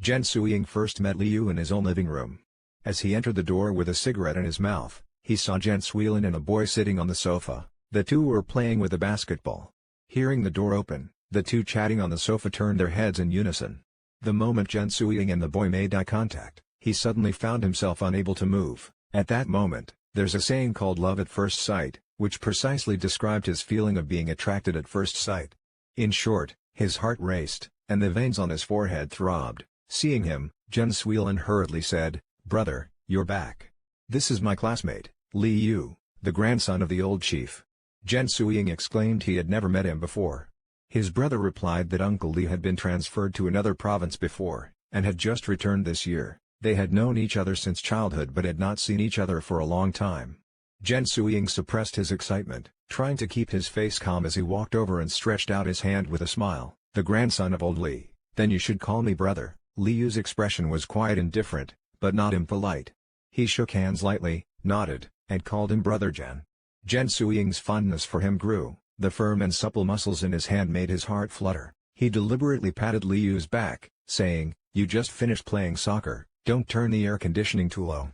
Jen Suying first met Liu in his own living room. As he entered the door with a cigarette in his mouth, he saw Jen Suilin and a boy sitting on the sofa. The two were playing with a basketball. Hearing the door open, the two chatting on the sofa turned their heads in unison. The moment Jen Suying and the boy made eye contact, he suddenly found himself unable to move. At that moment, there's a saying called love at first sight, which precisely described his feeling of being attracted at first sight. In short, his heart raced, and the veins on his forehead throbbed. Seeing him, Jen Suilin hurriedly said, "Brother, you're back. This is my classmate, Li Yu, the grandson of the old chief." Jen Suying exclaimed he had never met him before. His brother replied that Uncle Li had been transferred to another province before, and had just returned this year. They had known each other since childhood but had not seen each other for a long time. Jen Suying suppressed his excitement, trying to keep his face calm as he walked over and stretched out his hand with a smile. "The grandson of old Li, then you should call me brother." Li Yu's expression was quite indifferent, but not impolite. He shook hands lightly, nodded, and called him Brother Jen. Jen Suying's fondness for him grew. The firm and supple muscles in his hand made his heart flutter. He deliberately patted Li Yu's back, saying, "You just finished playing soccer, don't turn the air conditioning too low.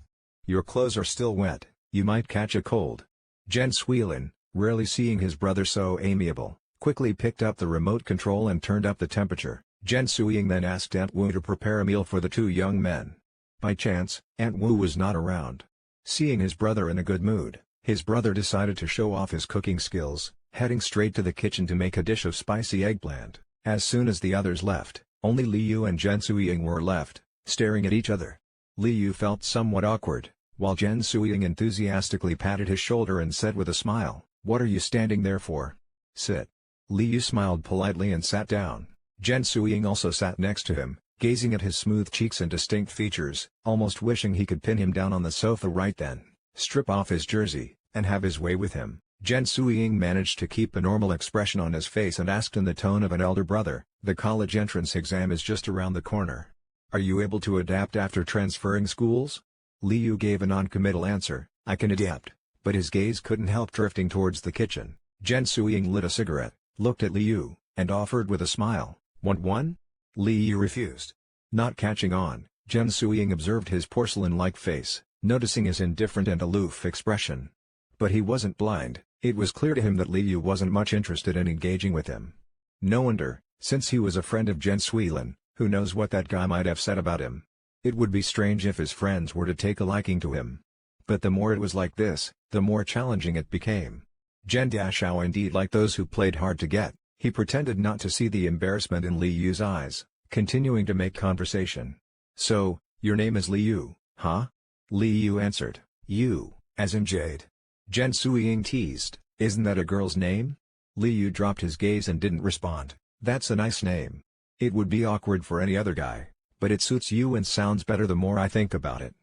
Your clothes are still wet, you might catch a cold." Jen Suilin, rarely seeing his brother so amiable, quickly picked up the remote control and turned up the temperature. Jen Suying then asked Aunt Wu to prepare a meal for the two young men. By chance, Aunt Wu was not around. Seeing his brother in a good mood, his brother decided to show off his cooking skills, heading straight to the kitchen to make a dish of spicy eggplant. As soon as the others left, only Li Yu and Jen Suying were left, staring at each other. Li Yu felt somewhat awkward, while Jen Suying enthusiastically patted his shoulder and said with a smile, "What are you standing there for? Sit." Li Yu smiled politely and sat down. Jen Suying also sat next to him, gazing at his smooth cheeks and distinct features, almost wishing he could pin him down on the sofa right then, strip off his jersey, and have his way with him. Jen Suying managed to keep a normal expression on his face and asked in the tone of an elder brother, "The college entrance exam is just around the corner. Are you able to adapt after transferring schools?" Li Yu gave a non-committal answer, "I can adapt," but his gaze couldn't help drifting towards the kitchen. Jen Suying lit a cigarette, looked at Li Yu, and offered with a smile, "Want one?" Li Yu refused. Not catching on, Jen Suying observed his porcelain-like face, noticing his indifferent and aloof expression. But he wasn't blind. It was clear to him that Li Yu wasn't much interested in engaging with him. No wonder, since he was a friend of Jen Suilin, who knows what that guy might have said about him. It would be strange if his friends were to take a liking to him. But the more it was like this, the more challenging it became. Jen Dashao indeed liked those who played hard to get. He pretended not to see the embarrassment in Li Yu's eyes, continuing to make conversation. "So, your name is Li Yu, huh?" Li Yu answered, "Yu, as in Jade." Jen Suying teased, "Isn't that a girl's name?" Li Yu dropped his gaze and didn't respond. "That's a nice name. It would be awkward for any other guy, but it suits you and sounds better the more I think about it."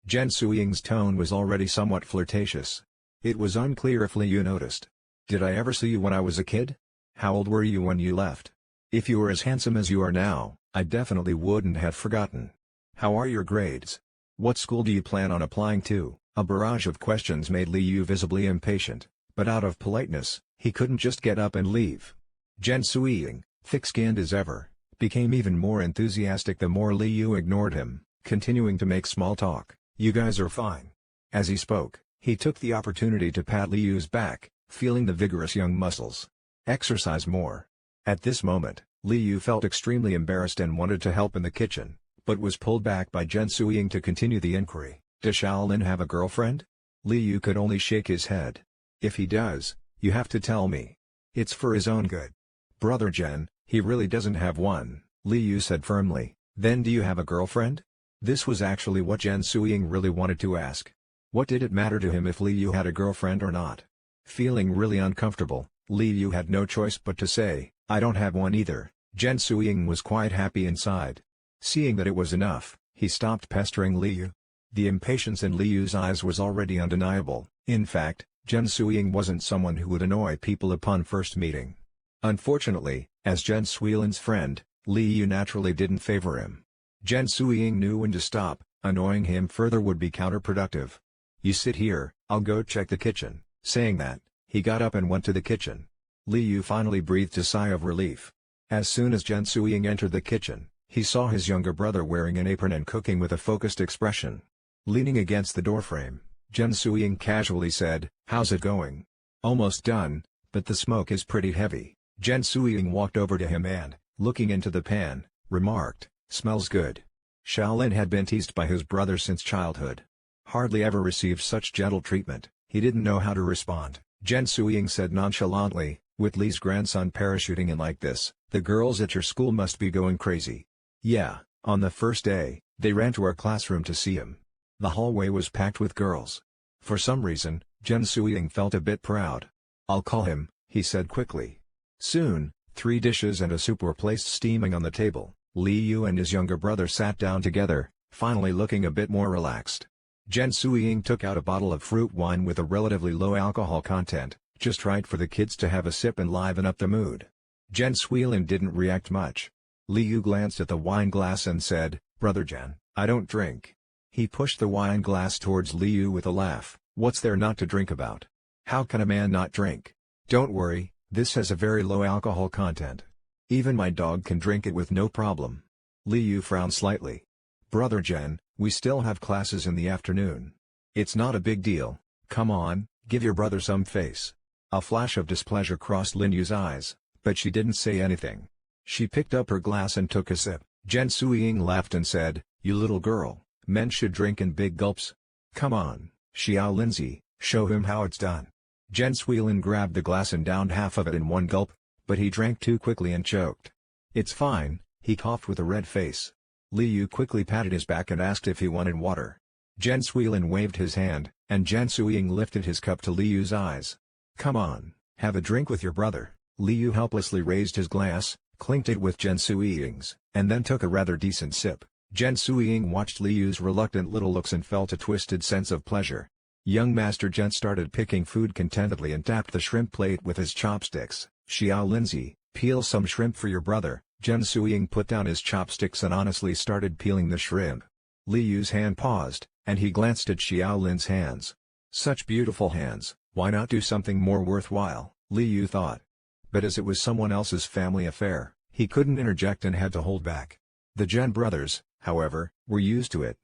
Jen Suying's tone was already somewhat flirtatious. It was unclear if Li Yu noticed. "Did I ever see you when I was a kid? How old were you when you left? If you were as handsome as you are now, I definitely wouldn't have forgotten. How are your grades? What school do you plan on applying to?" A barrage of questions made Li Yu visibly impatient, but out of politeness, he couldn't just get up and leave. Jen Suying, thick-skinned as ever, became even more enthusiastic the more Li Yu ignored him, continuing to make small talk. "You guys are fine." As he spoke, he took the opportunity to pat Li Yu's back, feeling the vigorous young muscles. "Exercise more." At this moment, Li Yu felt extremely embarrassed and wanted to help in the kitchen, but was pulled back by Jen Suying to continue the inquiry. "Does Shaolin have a girlfriend?" Li Yu could only shake his head. "If he does, you have to tell me. It's for his own good." "Brother Jen, he really doesn't have one," Li Yu said firmly. "Then do you have a girlfriend?" This was actually what Jen Suying really wanted to ask. What did it matter to him if Li Yu had a girlfriend or not? Feeling really uncomfortable, Li Yu had no choice but to say, "I don't have one either." Jen Suying was quite happy inside. Seeing that it was enough, he stopped pestering Li Yu. The impatience in Li Yu's eyes was already undeniable. In fact, Jen Suying wasn't someone who would annoy people upon first meeting. Unfortunately, as Jen Suilin's friend, Li Yu naturally didn't favor him. Jen Suying knew when to stop. Annoying him further would be counterproductive. "You sit here, I'll go check the kitchen." Saying that, he got up and went to the kitchen. Li Yu finally breathed a sigh of relief. As soon as Jen Suying entered the kitchen, He saw his younger brother wearing an apron and cooking with a focused expression. Leaning against the doorframe, Jen Suying casually said, "How's it going?" "Almost done, but the smoke is pretty heavy." Jen Suying walked over to him and, looking into the pan, remarked, "Smells good." Shaolin had been teased by his brother since childhood. Hardly ever received such gentle treatment, he didn't know how to respond. Jen Suying said nonchalantly, "With Lee's grandson parachuting in like this, the girls at your school must be going crazy." "Yeah, on the first day, they ran to our classroom to see him. The hallway was packed with girls." For some reason, Jen Suying felt a bit proud. "I'll call him," he said quickly. Soon, 3 dishes and a soup were placed steaming on the table. Li Yu and his younger brother sat down together, finally looking a bit more relaxed. Jen Suying took out a bottle of fruit wine with a relatively low alcohol content, just right for the kids to have a sip and liven up the mood. Jen Suying didn't react much. Li Yu glanced at the wine glass and said, "Brother Jen, I don't drink." He pushed the wine glass towards Li Yu with a laugh. "What's there not to drink about? How can a man not drink? Don't worry, this has a very low alcohol content. Even my dog can drink it with no problem." Li Yu frowned slightly. "Brother Jen, we still have classes in the afternoon. It's not a big deal, come on, give your brother some face." A flash of displeasure crossed Lin Yu's eyes, but she didn't say anything. She picked up her glass and took a sip. Jen Suying laughed and said, "You little girl, men should drink in big gulps. Come on, Xiao Lindsay, show him how it's done." Jen Suying grabbed the glass and downed half of it in one gulp, but he drank too quickly and choked. "It's fine," he coughed with a red face. Li Yu quickly patted his back and asked if he wanted water. Jen Suying waved his hand, and Jen Suying lifted his cup to Li Yu's eyes. "Come on, have a drink with your brother." Li Yu helplessly raised his glass, clinked it with Jen Suying's, and then took a rather decent sip. Jen Suying watched Li Yu's reluctant little looks and felt a twisted sense of pleasure. Young Master Jen started picking food contentedly and tapped the shrimp plate with his chopsticks. "Xiao Lindsay, peel some shrimp for your brother." Jen Suying put down his chopsticks and honestly started peeling the shrimp. Li Yu's hand paused, and he glanced at Xiao Lin's hands. Such beautiful hands, why not do something more worthwhile, Li Yu thought. But as it was someone else's family affair, he couldn't interject and had to hold back. The Jen brothers, however, were used to it.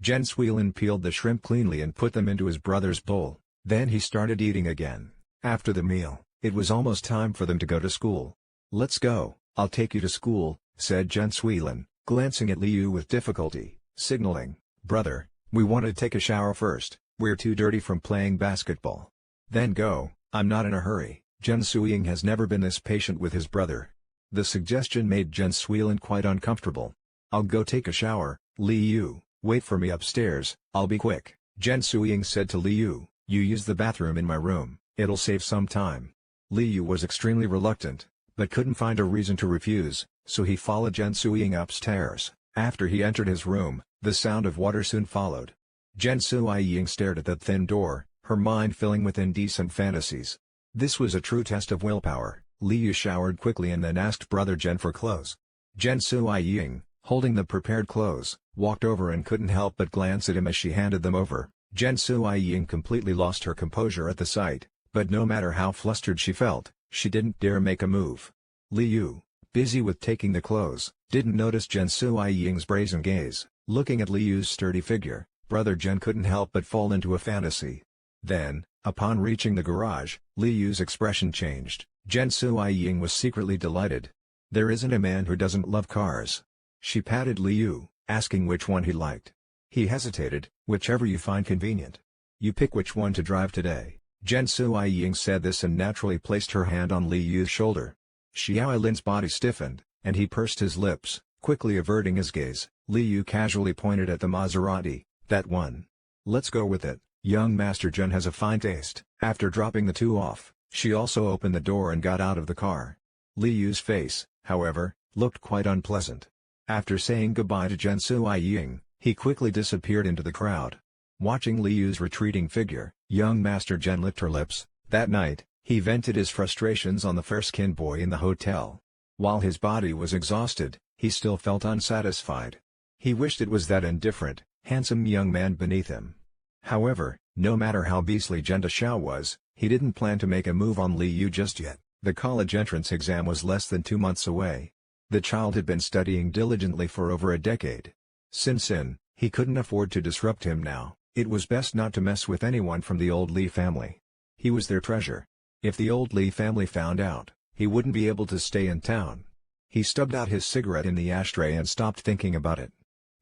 Jen Suying peeled the shrimp cleanly and put them into his brother's bowl. Then he started eating again. After the meal, it was almost time for them to go to school. "Let's go, I'll take you to school," said Jen Suying, glancing at Li Yu with difficulty, signaling, "Brother, we want to take a shower first, we're too dirty from playing basketball." "Then go, I'm not in a hurry." Jen Suying has never been this patient with his brother. The suggestion made Jen Suying quite uncomfortable. "I'll go take a shower, Li Yu, wait for me upstairs, I'll be quick." Jen Suying said to Li Yu, "You use the bathroom in my room, it'll save some time." Li Yu was extremely reluctant, but couldn't find a reason to refuse, so he followed Jen Suying upstairs. After he entered his room, the sound of water soon followed. Jen Suying stared at that thin door, her mind filling with indecent fantasies. This was a true test of willpower. Li Yu showered quickly and then asked Brother Jen for clothes. Jen Suying, holding the prepared clothes, walked over and couldn't help but glance at him as she handed them over. Jen Suying completely lost her composure at the sight, but no matter how flustered she felt, she didn't dare make a move. Li Yu, busy with taking the clothes, didn't notice Jen Suying's brazen gaze. Looking at Li Yu's sturdy figure, Brother Jen couldn't help but fall into a fantasy. Then, upon reaching the garage, Li Yu's expression changed. Jen Suying was secretly delighted. There isn't a man who doesn't love cars. She patted Li Yu, asking which one he liked. He hesitated. "Whichever you find convenient. You pick which one to drive today." Jen Suying said this and naturally placed her hand on Li Yu's shoulder. Xiao Lin's body stiffened, and he pursed his lips, quickly averting his gaze. Li Yu casually pointed at the Maserati. "That one. Let's go with it. Young Master Jen has a fine taste." After dropping the two off, she also opened the door and got out of the car. Li Yu's face, however, looked quite unpleasant. After saying goodbye to Jen Suying, he quickly disappeared into the crowd. Watching Li Yu's retreating figure, young Master Jen licked her lips. That night, he vented his frustrations on the fair-skinned boy in the hotel. While his body was exhausted, he still felt unsatisfied. He wished it was that indifferent, handsome young man beneath him. However, no matter how beastly Jen Xiao was, he didn't plan to make a move on Li Yu just yet. The college entrance exam was less than 2 months away. The child had been studying diligently for over a decade. Since he couldn't afford to disrupt him now, it was best not to mess with anyone from the old Lee family. He was their treasure. If the old Lee family found out, he wouldn't be able to stay in town. He stubbed out his cigarette in the ashtray and stopped thinking about it.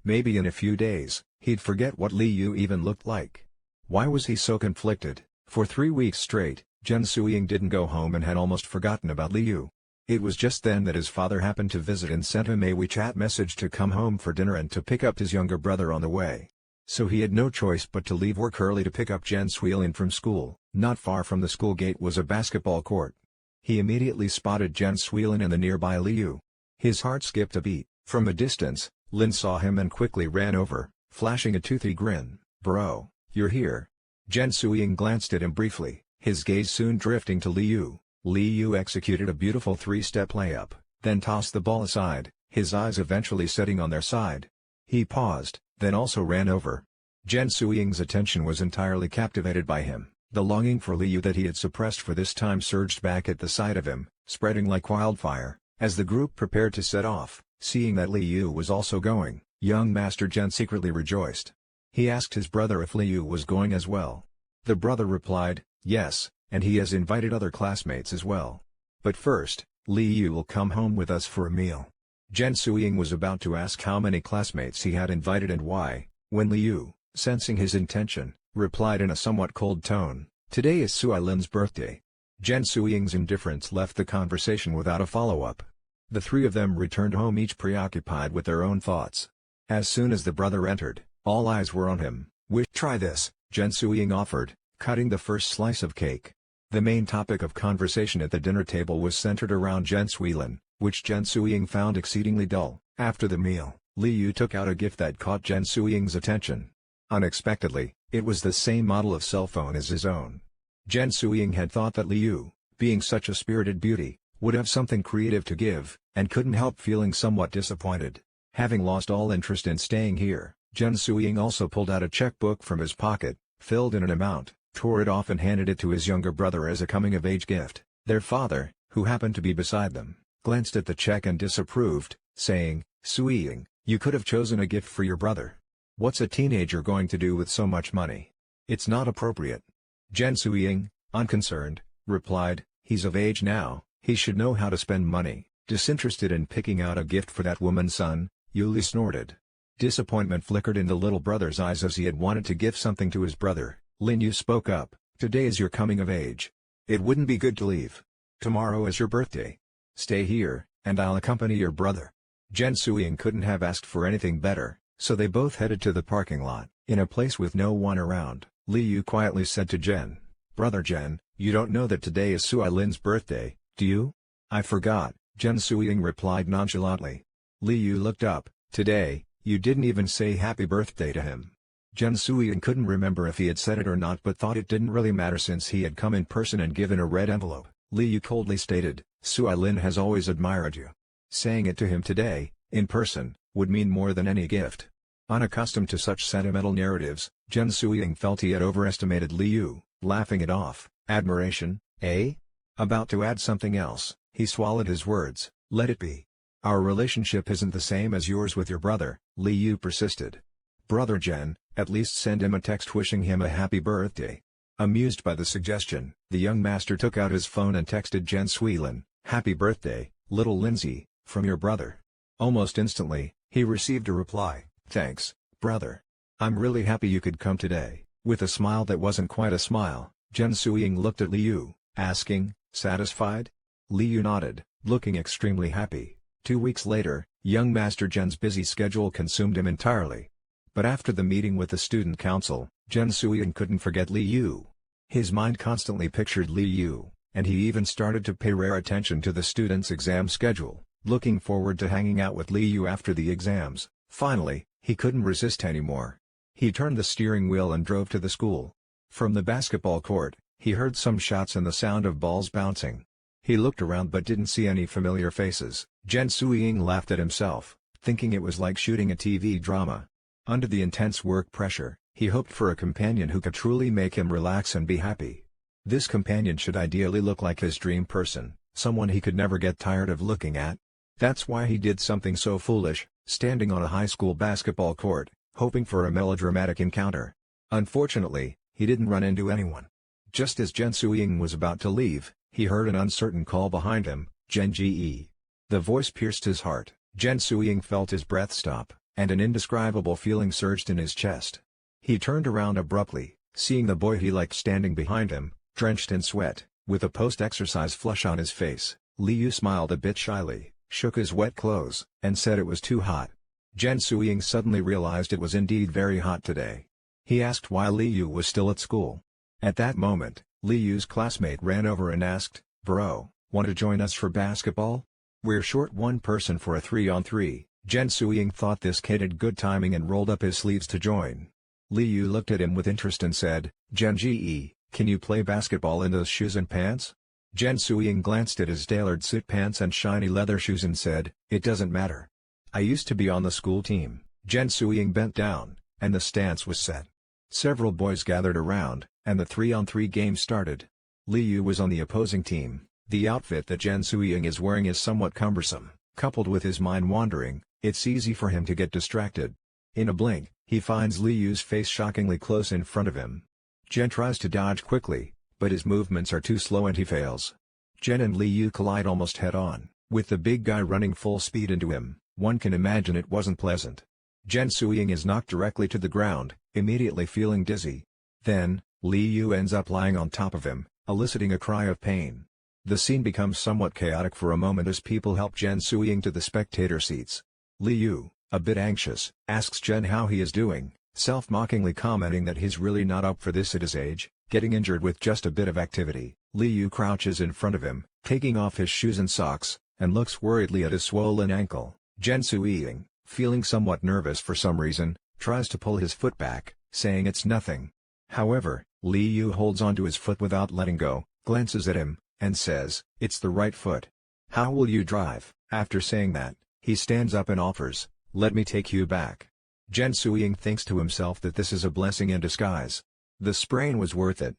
Maybe in a few days, he'd forget what Li Yu even looked like. Why was he so conflicted? For 3 weeks straight, Jen Suying didn't go home and had almost forgotten about Li Yu. It was just then that his father happened to visit and sent him a WeChat message to come home for dinner and to pick up his younger brother on the way. So he had no choice but to leave work early to pick up Jen Suying from school. Not far from the school gate was a basketball court. He immediately spotted Jen Suying and the nearby Li Yu. His heart skipped a beat. From a distance, Lin saw him and quickly ran over, flashing a toothy grin. "Bro, you're here." Jen Suying glanced at him briefly, his gaze soon drifting to Li Yu. Li Yu executed a beautiful 3-step layup, then tossed the ball aside, his eyes eventually setting on their side. He paused, then also ran over. Jen Suying's attention was entirely captivated by him. The longing for Li Yu that he had suppressed for this time surged back at the sight of him, spreading like wildfire. As the group prepared to set off, seeing that Li Yu was also going, young Master Jen secretly rejoiced. He asked his brother if Li Yu was going as well. The brother replied, "Yes, and he has invited other classmates as well. But first, Li Yu will come home with us for a meal." Jen Suying was about to ask how many classmates he had invited and why, when Li Yu, sensing his intention, replied in a somewhat cold tone, "Today is Sui Lin's birthday." Jen Suying's indifference left the conversation without a follow-up. The three of them returned home each preoccupied with their own thoughts. As soon as the brother entered, all eyes were on him. "Try this," Jen Suying offered, cutting the first slice of cake. The main topic of conversation at the dinner table was centered around Jen Suilin, which Jen Suying found exceedingly dull. After the meal, Li Yu took out a gift that caught Jen Suying's attention. Unexpectedly, it was the same model of cell phone as his own. Jen Suying had thought that Li Yu, being such a spirited beauty, would have something creative to give, and couldn't help feeling somewhat disappointed. Having lost all interest in staying here, Jen Suying also pulled out a checkbook from his pocket, filled in an amount, tore it off and handed it to his younger brother as a coming-of-age gift. Their father, who happened to be beside them, glanced at the check and disapproved, saying, "Suying, you could have chosen a gift for your brother. What's a teenager going to do with so much money? It's not appropriate." Jen Suying, unconcerned, replied, "He's of age now, he should know how to spend money." Disinterested in picking out a gift for that woman's son, Yuli snorted. Disappointment flickered in the little brother's eyes as he had wanted to give something to his brother. Lin Yu spoke up, "Today is your coming of age. It wouldn't be good to leave. Tomorrow is your birthday. Stay here, and I'll accompany your brother." Jen Suying couldn't have asked for anything better, so they both headed to the parking lot. In a place with no one around, Li Yu quietly said to Jen, "Brother Jen, you don't know that today is Sui Lin's birthday, do you?" "I forgot," Jen Suying replied nonchalantly. Li Yu looked up. "Today, you didn't even say happy birthday to him." Jen Suying couldn't remember if he had said it or not but thought it didn't really matter since he had come in person and given a red envelope. Li Yu coldly stated, "Sui Lin has always admired you." Saying it to him today, in person, would mean more than any gift. Unaccustomed to such sentimental narratives, Jen Suying felt he had overestimated Li Yu, laughing it off. "Admiration, eh?" About to add something else, he swallowed his words. "Let it be. Our relationship isn't the same as yours with your brother," Li Yu persisted. "Brother Jen, at least send him a text wishing him a happy birthday." Amused by the suggestion, the young master took out his phone and texted Jen Suilin, "Happy birthday, little Lindsay, from your brother." Almost instantly, he received a reply, "Thanks, brother. I'm really happy you could come today." With a smile that wasn't quite a smile, Jen Suying looked at Li Yu, asking, "Satisfied?" Li Yu nodded, looking extremely happy. 2 weeks later, young Master Jen's busy schedule consumed him entirely. But after the meeting with the student council, Jen Suying couldn't forget Li Yu. His mind constantly pictured Li Yu, and he even started to pay rare attention to the students' exam schedule, looking forward to hanging out with Li Yu after the exams. Finally, he couldn't resist anymore. He turned the steering wheel and drove to the school. From the basketball court, he heard some shots and the sound of balls bouncing. He looked around but didn't see any familiar faces. Jen Suying laughed at himself, thinking it was like shooting a TV drama. Under the intense work pressure, he hoped for a companion who could truly make him relax and be happy. This companion should ideally look like his dream person, someone he could never get tired of looking at. That's why he did something so foolish, standing on a high school basketball court, hoping for a melodramatic encounter. Unfortunately, he didn't run into anyone. Just as Jen Suying was about to leave, he heard an uncertain call behind him, "Jen Ge." The voice pierced his heart. Jen Suying felt his breath stop, and an indescribable feeling surged in his chest. He turned around abruptly, seeing the boy he liked standing behind him, drenched in sweat, with a post-exercise flush on his face. Li Yu smiled a bit shyly, shook his wet clothes, and said it was too hot. Jen Suying suddenly realized it was indeed very hot today. He asked why Li Yu was still at school. At that moment, Li Yu's classmate ran over and asked, "Bro, want to join us for basketball? We're short one person for a 3-on-3. Jen Suying thought this kid had good timing and rolled up his sleeves to join. Li Yu looked at him with interest and said, "Jen Ge, can you play basketball in those shoes and pants?" Jen Suying glanced at his tailored suit pants and shiny leather shoes and said, "It doesn't matter. I used to be on the school team." Jen Suying bent down, and the stance was set. Several boys gathered around, and the 3-on-3 game started. Li Yu was on the opposing team. The outfit that Jen Suying is wearing is somewhat cumbersome. Coupled with his mind wandering, it's easy for him to get distracted. In a blink, he finds Li Yu's face shockingly close in front of him. Jen tries to dodge quickly, but his movements are too slow and he fails. Jen and Li Yu collide almost head-on, with the big guy running full speed into him. One can imagine it wasn't pleasant. Jen Suying is knocked directly to the ground, immediately feeling dizzy. Then, Li Yu ends up lying on top of him, eliciting a cry of pain. The scene becomes somewhat chaotic for a moment as people help Jen Suying to the spectator seats. Li Yu, a bit anxious, asks Jen how he is doing, self-mockingly commenting that he's really not up for this at his age, getting injured with just a bit of activity. Li Yu crouches in front of him, taking off his shoes and socks, and looks worriedly at his swollen ankle. Jen Suying, feeling somewhat nervous for some reason, tries to pull his foot back, saying it's nothing. However, Li Yu holds onto his foot without letting go, glances at him, and says, "It's the right foot. How will you drive?" After saying that, he stands up and offers, "Let me take you back." Jen Suying thinks to himself that this is a blessing in disguise. The sprain was worth it.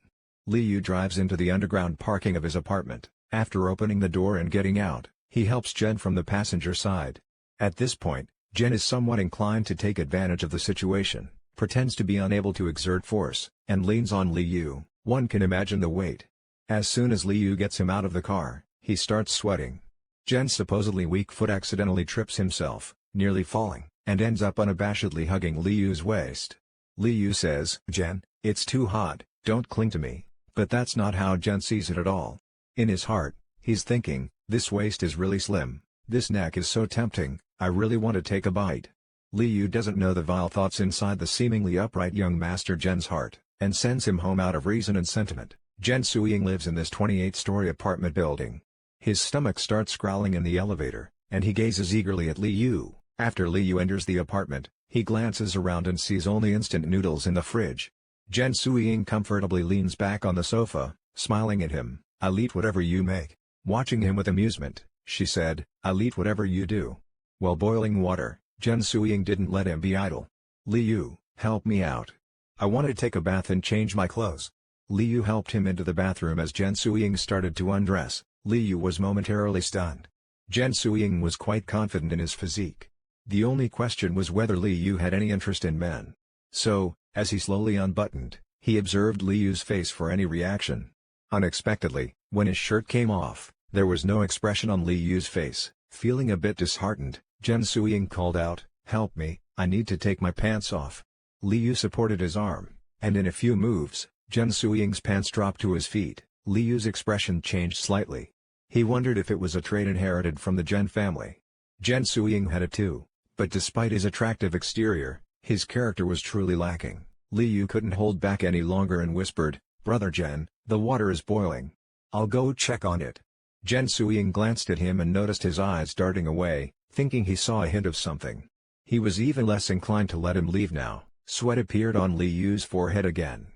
Li Yu drives into the underground parking of his apartment. After opening the door and getting out, he helps Jen from the passenger side. At this point, Jen is somewhat inclined to take advantage of the situation, pretends to be unable to exert force, and leans on Li Yu. One can imagine the weight. As soon as Li Yu gets him out of the car, he starts sweating. Jen's supposedly weak foot accidentally trips himself, nearly falling, and ends up unabashedly hugging Li Yu's waist. Li Yu says, "Jen, it's too hot, don't cling to me," but that's not how Jen sees it at all. In his heart, he's thinking, "This waist is really slim, this neck is so tempting, I really want to take a bite." Li Yu doesn't know the vile thoughts inside the seemingly upright young master Jen's heart, and sends him home out of reason and sentiment. Jen Suying lives in this 28-story apartment building. His stomach starts growling in the elevator, and he gazes eagerly at Li Yu. After Li Yu enters the apartment, he glances around and sees only instant noodles in the fridge. Jen Suying comfortably leans back on the sofa, smiling at him. "I'll eat whatever you make." Watching him with amusement, she said, "I'll eat whatever you do." While boiling water, Jen Suying didn't let him be idle. "Li Yu, help me out. I want to take a bath and change my clothes." Li Yu helped him into the bathroom as Jen Suying started to undress. Li Yu was momentarily stunned. Jen Suying was quite confident in his physique. The only question was whether Li Yu had any interest in men. So, as he slowly unbuttoned, he observed Li Yu's face for any reaction. Unexpectedly, when his shirt came off, there was no expression on Li Yu's face. Feeling a bit disheartened, Jen Suying called out, "Help me, I need to take my pants off." Li Yu supported his arm, and in a few moves, Jen Suying's pants dropped to his feet. Li Yu's expression changed slightly. He wondered if it was a trait inherited from the Jen family. Jen Suying had it too, but despite his attractive exterior, his character was truly lacking. Li Yu couldn't hold back any longer and whispered, "Brother Jen, the water is boiling. I'll go check on it." Jen Suying glanced at him and noticed his eyes darting away, thinking he saw a hint of something. He was even less inclined to let him leave now. Sweat appeared on Li Yu's forehead again.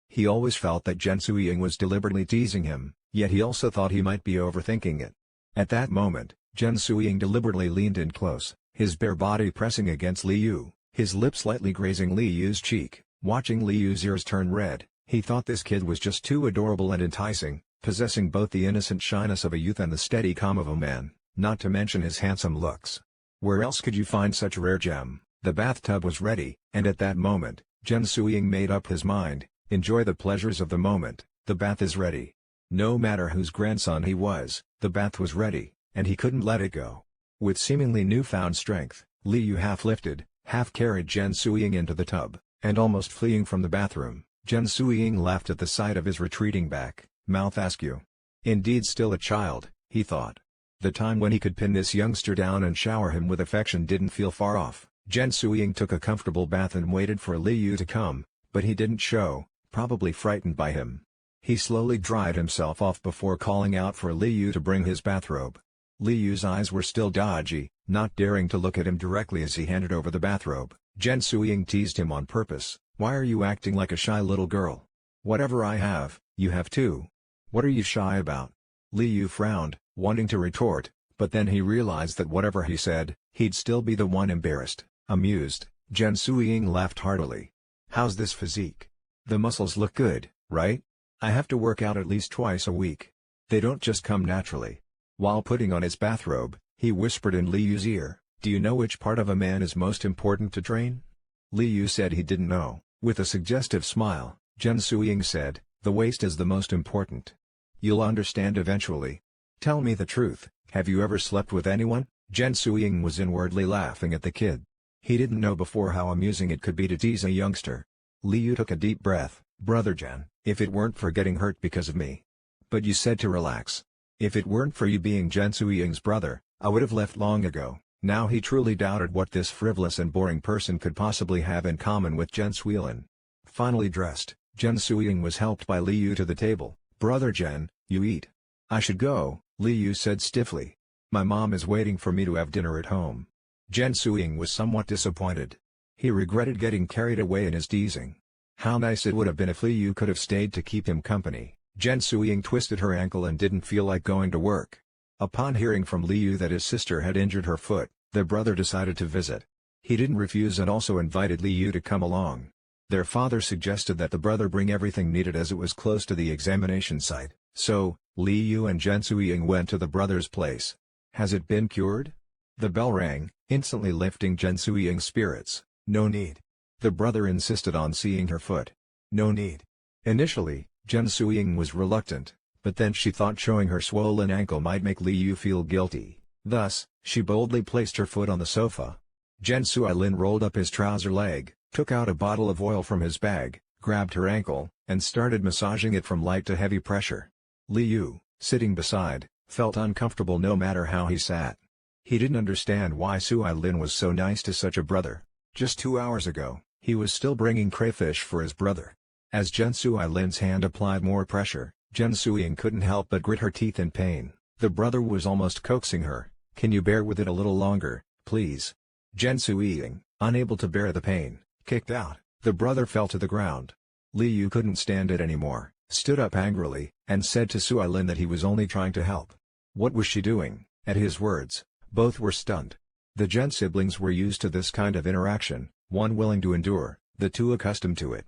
He always felt that Jen Suying was deliberately teasing him, yet he also thought he might be overthinking it. At that moment, Jen Suying deliberately leaned in close, his bare body pressing against Li Yu, his lips lightly grazing Li Yu's cheek. Watching Li Yu's ears turn red, he thought this kid was just too adorable and enticing, possessing both the innocent shyness of a youth and the steady calm of a man. not to mention his handsome looks. Where else could you find such a rare gem? The bathtub was ready, and at that moment, Jen Suiying made up his mind, enjoy the pleasures of the moment, the bath is ready. No matter whose grandson he was, the bath was ready, and he couldn't let it go. With seemingly newfound strength, Li Yu half lifted, half carried Jen Suiying into the tub, and almost fleeing from the bathroom, Jen Suiying laughed at the sight of his retreating back, mouth askew. Indeed still a child, he thought. The time when he could pin this youngster down and shower him with affection didn't feel far off. Jen Suiying took a comfortable bath and waited for Li Yu to come, but he didn't show, probably frightened by him. He slowly dried himself off before calling out for Li Yu to bring his bathrobe. Li Yu's eyes were still dodgy, not daring to look at him directly as he handed over the bathrobe. Jen Suiying teased him on purpose, "Why are you acting like a shy little girl? Whatever I have, you have too. What are you shy about?" Li Yu frowned, wanting to retort, but then he realized that whatever he said, he'd still be the one embarrassed. Amused, Jen Suiying laughed heartily. "How's this physique? The muscles look good, right? I have to work out at least twice a week. They don't just come naturally." While putting on his bathrobe, he whispered in Li Yu's ear, "Do you know which part of a man is most important to train?" Li Yu said he didn't know. With a suggestive smile, Jen Suiying said, "The waist is the most important. You'll understand eventually. Tell me the truth, have you ever slept with anyone?" Jen Suiying was inwardly laughing at the kid. He didn't know before how amusing it could be to tease a youngster. Li Yu took a deep breath. "Brother Jen, if it weren't for getting hurt because of me. But you said to relax. If it weren't for you being Jen Suiying's brother, I would have left long ago." Now he truly doubted what this frivolous and boring person could possibly have in common with Jen Suilin. Finally dressed, Jen Suiying was helped by Li Yu to the table. "Brother Jen, you eat." "I should go," Li Yu said stiffly. "My mom is waiting for me to have dinner at home." Jen Suiying was somewhat disappointed. He regretted getting carried away in his teasing. How nice it would have been if Li Yu could have stayed to keep him company. Jen Suiying twisted her ankle and didn't feel like going to work. Upon hearing from Li Yu that his sister had injured her foot, the brother decided to visit. He didn't refuse and also invited Li Yu to come along. Their father suggested that the brother bring everything needed as it was close to the examination site, so, Li Yu and Jen Suiying went to the brother's place. "Has it been cured?" The bell rang, instantly lifting Jen Suiying's spirits. "No need." The brother insisted on seeing her foot. "No need." Initially, Jen Suiying was reluctant, but then she thought showing her swollen ankle might make Li Yu feel guilty. Thus, she boldly placed her foot on the sofa. Jen Suilin rolled up his trouser leg, took out a bottle of oil from his bag, grabbed her ankle, and started massaging it from light to heavy pressure. Li Yu, sitting beside, felt uncomfortable no matter how he sat. He didn't understand why Suilin was so nice to such a brother. Just 2 hours ago, he was still bringing crayfish for his brother. As Jen Suilin's hand applied more pressure, Jen Suiying couldn't help but grit her teeth in pain. The brother was almost coaxing her, "Can you bear with it a little longer, please?" Jen Suiying, unable to bear the pain, kicked out. The brother fell to the ground. Li Yu couldn't stand it anymore, stood up angrily, and said to Suilin that he was only trying to help. What was she doing? At his words, both were stunned. The Jen siblings were used to this kind of interaction, one willing to endure, the two accustomed to it.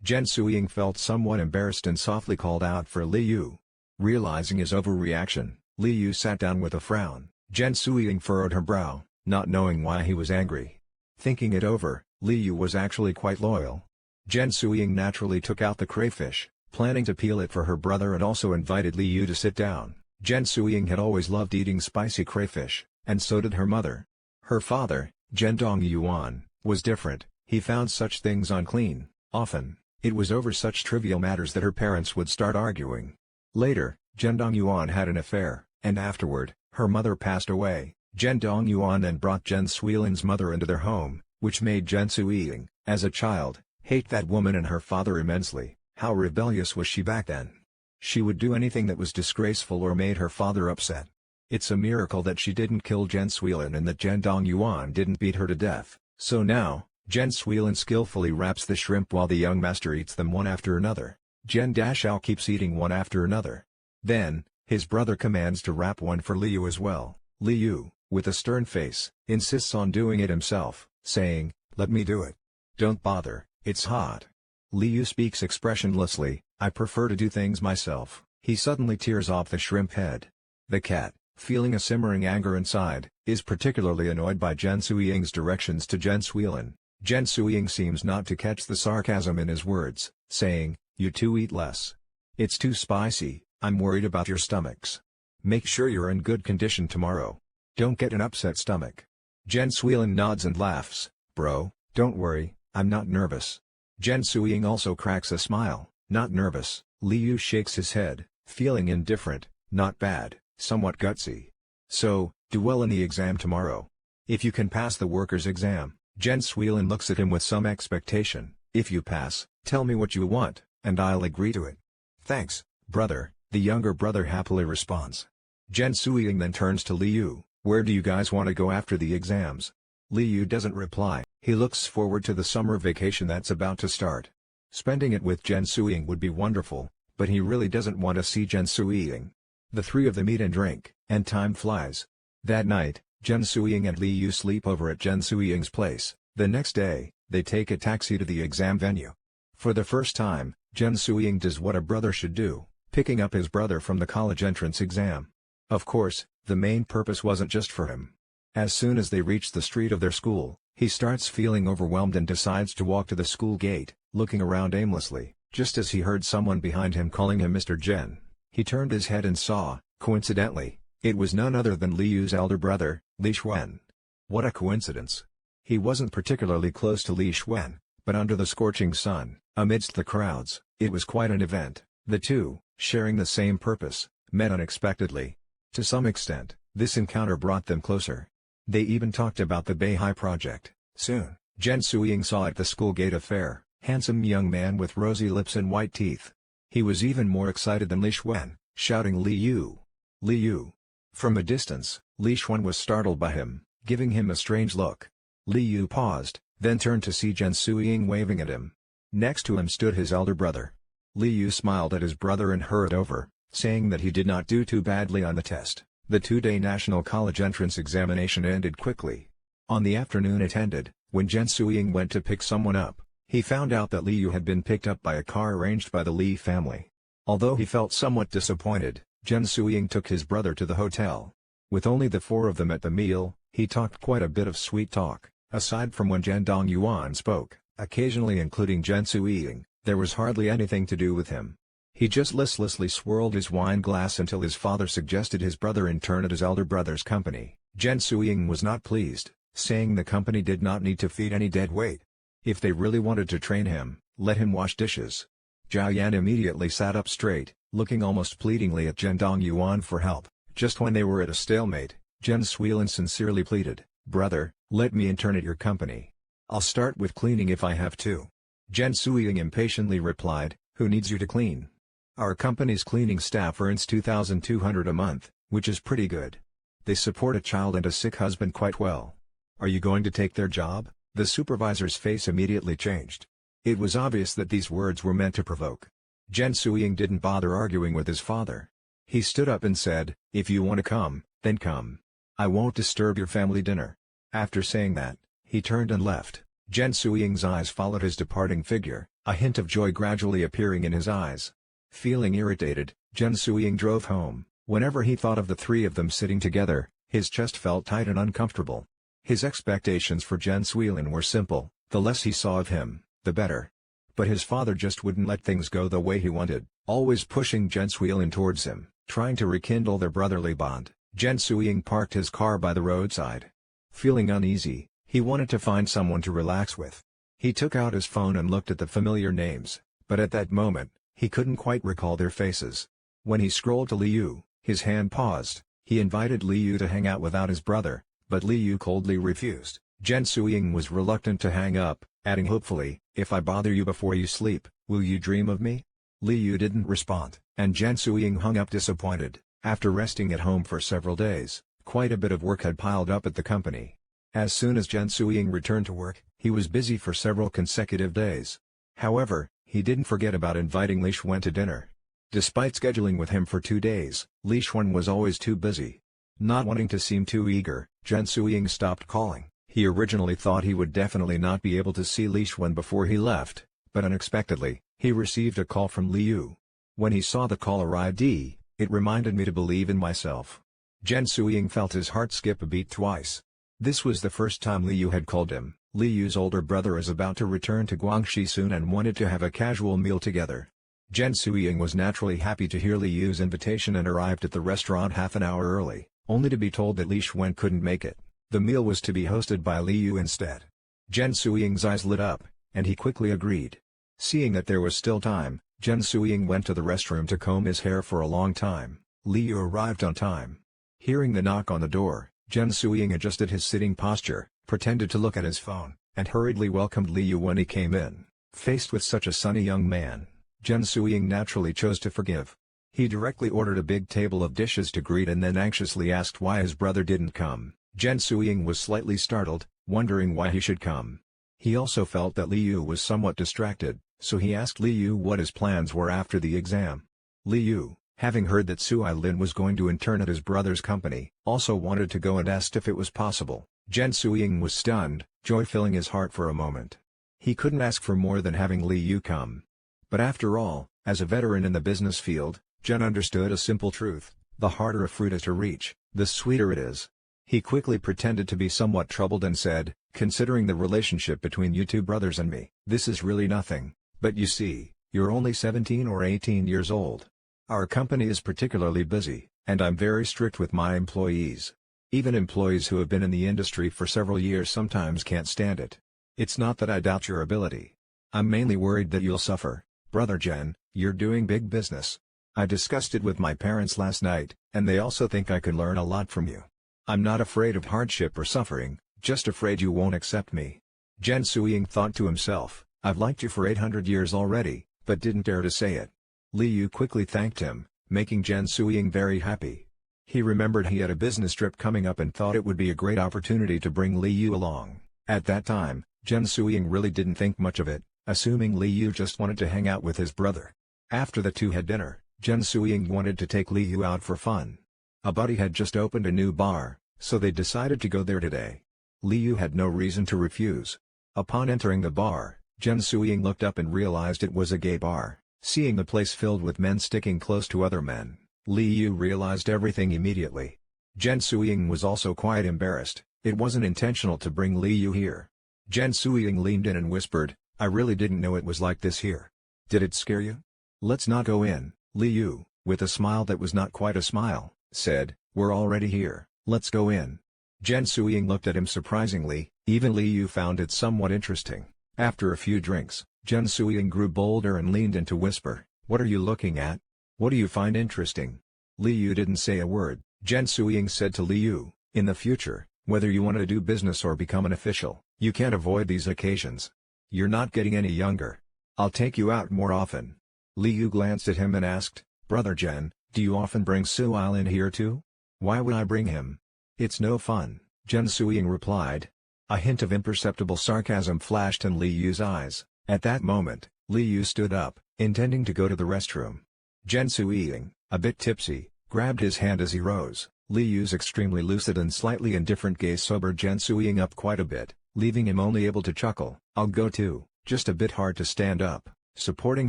Jen Suiying felt somewhat embarrassed and softly called out for Li Yu. Realizing his overreaction, Li Yu sat down with a frown. Jen Suiying furrowed her brow, not knowing why he was angry. Thinking it over, Li Yu was actually quite loyal. Jen Suiying naturally took out the crayfish, planning to peel it for her brother and also invited Li Yu to sit down. Jen Suiying had always loved eating spicy crayfish, and so did her mother. Her father, Jen Dongyuan, was different. He found such things unclean. Often, it was over such trivial matters that her parents would start arguing. Later, Jen Dongyuan had an affair, and afterward, her mother passed away. Jen Dongyuan then brought Jen Suilin's mother into their home, which made Jen Suiying, as a child, hate that woman and her father immensely. How rebellious was she back then? She would do anything that was disgraceful or made her father upset. It's a miracle that she didn't kill Jen Suilin and that Jen Dongyuan didn't beat her to death. So now, Jen Suilin skillfully wraps the shrimp while the young master eats them one after another. Jen Dashao keeps eating one after another. Then, his brother commands to wrap one for Li Yu as well. Li Yu, with a stern face, insists on doing it himself, saying, "Let me do it. Don't bother, it's hot." Li Yu speaks expressionlessly, "I prefer to do things myself." He suddenly tears off the shrimp head. The cat, feeling a simmering anger inside, is particularly annoyed by Jen Suying's directions to Jen Suilin. Jen Suying seems not to catch the sarcasm in his words, saying, "You two eat less. It's too spicy, I'm worried about your stomachs. Make sure you're in good condition tomorrow. Don't get an upset stomach." Jen Suilin nods and laughs, "Bro, don't worry, I'm not nervous." Jen Suying also cracks a smile, "Not nervous." Li Yu shakes his head, feeling indifferent, "Not bad, somewhat gutsy. So, do well in the exam tomorrow. If you can pass the workers' exam." Jen Suilin looks at him with some expectation, "If you pass, tell me what you want, and I'll agree to it." "Thanks, brother," the younger brother happily responds. Jen Suying then turns to Li Yu, "Where do you guys want to go after the exams?" Li Yu doesn't reply, he looks forward to the summer vacation that's about to start. Spending it with Jen Suying would be wonderful, but he really doesn't want to see Jen Suying. The three of them eat and drink, and time flies. That night, Jen Suying and Li Yu sleep over at Jen Suying's place. The next day, they take a taxi to the exam venue. For the first time, Jen Suying does what a brother should do, picking up his brother from the college entrance exam. Of course, the main purpose wasn't just for him. As soon as they reach the street of their school, he starts feeling overwhelmed and decides to walk to the school gate, looking around aimlessly, just as he heard someone behind him calling him Mr. Jen. He turned his head and saw, coincidentally, it was none other than Li Yu's elder brother, Li Xuan. What a coincidence. He wasn't particularly close to Li Xuan, but under the scorching sun, amidst the crowds, it was quite an event. The two, sharing the same purpose, met unexpectedly. To some extent, this encounter brought them closer. They even talked about the Beihai project. Soon, Jen Suying saw at the school gate a fair, handsome young man with rosy lips and white teeth. He was even more excited than Li Xuan, shouting, "Li Yu! Li Yu!" From a distance, Li Xuan was startled by him, giving him a strange look. Li Yu paused, then turned to see Jen Suying waving at him. Next to him stood his elder brother. Li Yu smiled at his brother and hurried over, saying that he did not do too badly on the test. The two-day national college entrance examination ended quickly. On the afternoon it ended, when Jen Suying went to pick someone up, he found out that Li Yu had been picked up by a car arranged by the Li family. Although he felt somewhat disappointed, Jen Suying took his brother to the hotel. With only the four of them at the meal, he talked quite a bit of sweet talk. Aside from when Jen Dongyuan spoke, occasionally including Jen Suying, there was hardly anything to do with him. He just listlessly swirled his wine glass until his father suggested his brother in turn at his elder brother's company. Jen Suying was not pleased, saying the company did not need to feed any dead weight. If they really wanted to train him, let him wash dishes. Zhao Yan immediately sat up straight, looking almost pleadingly at Jen Dongyuan for help. Just when they were at a stalemate, Jen Suilin sincerely pleaded, "Brother, let me intern at your company. I'll start with cleaning if I have to." Jen Suying impatiently replied, "Who needs you to clean? Our company's cleaning staff earns 2,200 a month, which is pretty good. They support a child and a sick husband quite well. Are you going to take their job?" The supervisor's face immediately changed. It was obvious that these words were meant to provoke. Jen Suying didn't bother arguing with his father. He stood up and said, "If you want to come, then come. I won't disturb your family dinner." After saying that, he turned and left. Jen Suying's eyes followed his departing figure, a hint of joy gradually appearing in his eyes. Feeling irritated, Jen Suying drove home. Whenever he thought of the three of them sitting together, his chest felt tight and uncomfortable. His expectations for Jen Suilin were simple: the less he saw of him, the better. But his father just wouldn't let things go the way he wanted, always pushing Jen Suilin towards him, trying to rekindle their brotherly bond. Jen Suying parked his car by the roadside. Feeling uneasy, he wanted to find someone to relax with. He took out his phone and looked at the familiar names, but at that moment, he couldn't quite recall their faces. When he scrolled to Li Yu, his hand paused. He invited Li Yu to hang out without his brother, but Li Yu coldly refused. Jen Suying was reluctant to hang up, adding hopefully, "If I bother you before you sleep, will you dream of me?" Li Yu didn't respond, and Jen Suying hung up disappointed. After resting at home for several days, quite a bit of work had piled up at the company. As soon as Jen Suying returned to work, he was busy for several consecutive days. However, he didn't forget about inviting Li Xuan to dinner. Despite scheduling with him for 2 days, Li Xuan was always too busy. Not wanting to seem too eager, Jen Suying stopped calling. He originally thought he would definitely not be able to see Li Xuan before he left, but unexpectedly, he received a call from Li Yu. When he saw the caller ID, it reminded me to believe in myself. Jen Suying felt his heart skip a beat twice. This was the first time Li Yu had called him. Li Yu's older brother is about to return to Guangxi soon and wanted to have a casual meal together. Jen Suying was naturally happy to hear Li Yu's invitation and arrived at the restaurant half an hour early, only to be told that Li Xuan couldn't make it. The meal was to be hosted by Li Yu instead. Jen Suying's eyes lit up, and he quickly agreed. Seeing that there was still time, Jen Suying went to the restroom to comb his hair for a long time. Li Yu arrived on time. Hearing the knock on the door, Jen Suying adjusted his sitting posture, pretended to look at his phone, and hurriedly welcomed Li Yu when he came in. Faced with such a sunny young man, Jen Suying naturally chose to forgive. He directly ordered a big table of dishes to greet and then anxiously asked why his brother didn't come. Jen Suying was slightly startled, wondering why he should come. He also felt that Li Yu was somewhat distracted, so he asked Li Yu what his plans were after the exam. Li Yu, having heard that Sui Lin was going to intern at his brother's company, also wanted to go and asked if it was possible. Jen Suying was stunned, joy filling his heart for a moment. He couldn't ask for more than having Li Yu come. But after all, as a veteran in the business field, Jen understood a simple truth: the harder a fruit is to reach, the sweeter it is. He quickly pretended to be somewhat troubled and said, "Considering the relationship between you two brothers and me, this is really nothing, but you see, you're only 17 or 18 years old. Our company is particularly busy, and I'm very strict with my employees. Even employees who have been in the industry for several years sometimes can't stand it. It's not that I doubt your ability. I'm mainly worried that you'll suffer. Brother Jen, you're doing big business. I discussed it with my parents last night, and they also think I can learn a lot from you. I'm not afraid of hardship or suffering, just afraid you won't accept me." Jen Suying thought to himself, "I've liked you for 800 years already, but didn't dare to say it." Li Yu quickly thanked him, making Jen Suying very happy. He remembered he had a business trip coming up and thought it would be a great opportunity to bring Li Yu along. At that time, Jen Suying really didn't think much of it, assuming Li Yu just wanted to hang out with his brother. After the two had dinner, Jen Suying wanted to take Li Yu out for fun. A buddy had just opened a new bar, so they decided to go there today. Li Yu had no reason to refuse. Upon entering the bar, Jen Suying looked up and realized it was a gay bar. Seeing the place filled with men sticking close to other men, Li Yu realized everything immediately. Jen Suying was also quite embarrassed. It wasn't intentional to bring Li Yu here. Jen Suying leaned in and whispered, "I really didn't know it was like this here. Did it scare you? Let's not go in." Li Yu, with a smile that was not quite a smile, said, "We're already here, let's go in." Jen Suying looked at him surprisingly. Even Li Yu found it somewhat interesting. After a few drinks, Jen Suying grew bolder and leaned in to whisper, "What are you looking at? What do you find interesting?" Li Yu didn't say a word. Jen Suying said to Li Yu, "In the future, whether you want to do business or become an official, you can't avoid these occasions. You're not getting any younger. I'll take you out more often." Li Yu glanced at him and asked, "Brother Jen, do you often bring Sui Lin here too? Why would I bring him? It's no fun," Jen Suying replied. A hint of imperceptible sarcasm flashed in Li Yu's eyes. At that moment, Li Yu stood up, intending to go to the restroom. Jen Suying, a bit tipsy, grabbed his hand as he rose. Li Yu's extremely lucid and slightly indifferent gaze sobered Jen Suying up quite a bit, leaving him only able to chuckle. "I'll go too," just a bit hard to stand up, supporting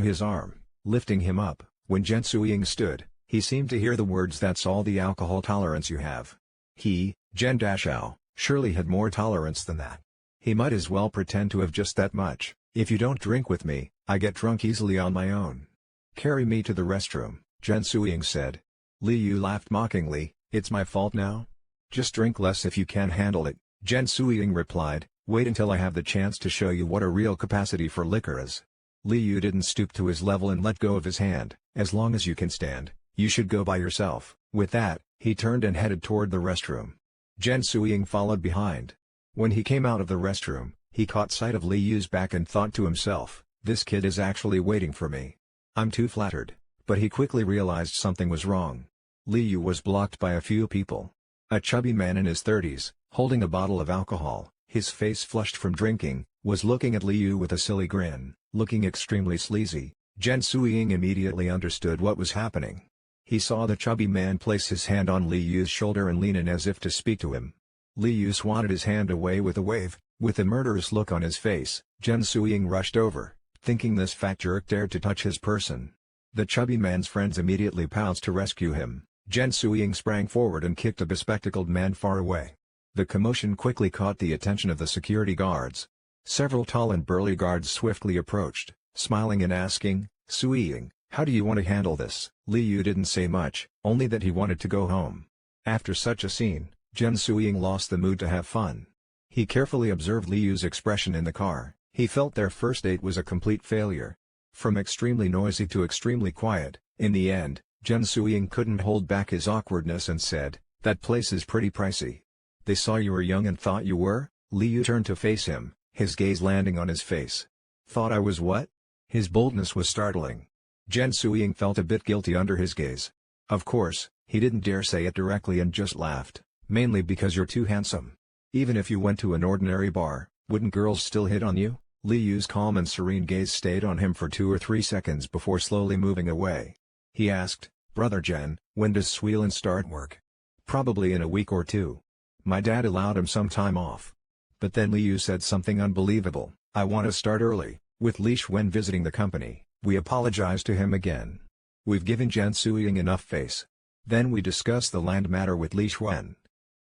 his arm, lifting him up. When Jen Suying stood, he seemed to hear the words, "That's all the alcohol tolerance you have." He, Jen Dashao, surely had more tolerance than that. He might as well pretend to have just that much. "If you don't drink with me, I get drunk easily on my own. Carry me to the restroom," Jen Suying said. Li Yu laughed mockingly, "It's my fault now? Just drink less if you can handle it," Jen Suying replied. "Wait until I have the chance to show you what a real capacity for liquor is." Li Yu didn't stoop to his level and let go of his hand. "As long as you can stand, you should go by yourself." With that, he turned and headed toward the restroom. Jen Suying followed behind. When he came out of the restroom, he caught sight of Li Yu's back and thought to himself, "This kid is actually waiting for me. I'm too flattered." But he quickly realized something was wrong. Li Yu was blocked by a few people. A chubby man in his 30s, holding a bottle of alcohol, his face flushed from drinking, was looking at Li Yu with a silly grin, looking extremely sleazy. Jen Suying immediately understood what was happening. He saw the chubby man place his hand on Li Yu's shoulder and lean in as if to speak to him. Li Yu swatted his hand away with a wave. With a murderous look on his face, Jen Suying rushed over, thinking this fat jerk dared to touch his person. The chubby man's friends immediately pounced to rescue him. Jen Suying sprang forward and kicked a bespectacled man far away. The commotion quickly caught the attention of the security guards. Several tall and burly guards swiftly approached, smiling and asking, "Suying, how do you want to handle this?" Li Yu didn't say much, only that he wanted to go home. After such a scene, Jen Suying lost the mood to have fun. He carefully observed Li Yu's expression in the car. He felt their first date was a complete failure. From extremely noisy to extremely quiet, in the end, Jen Suying couldn't hold back his awkwardness and said, "That place is pretty pricey." "They saw you were young and thought you were?" Li Yu turned to face him, his gaze landing on his face. "Thought I was what?" His boldness was startling. Jen Suying felt a bit guilty under his gaze. Of course, he didn't dare say it directly and just laughed, "Mainly because you're too handsome. Even if you went to an ordinary bar, wouldn't girls still hit on you?" Li Yu's calm and serene gaze stayed on him for 2 or 3 seconds before slowly moving away. He asked, "Brother Jen, when does Suilin start work?" "Probably in a week or 2. My dad allowed him some time off." But then Li Yu said something unbelievable, "I want to start early." With Li Xuan visiting the company, we apologized to him again. We've given Jen Suying enough face. Then we discussed the land matter with Li Xuan.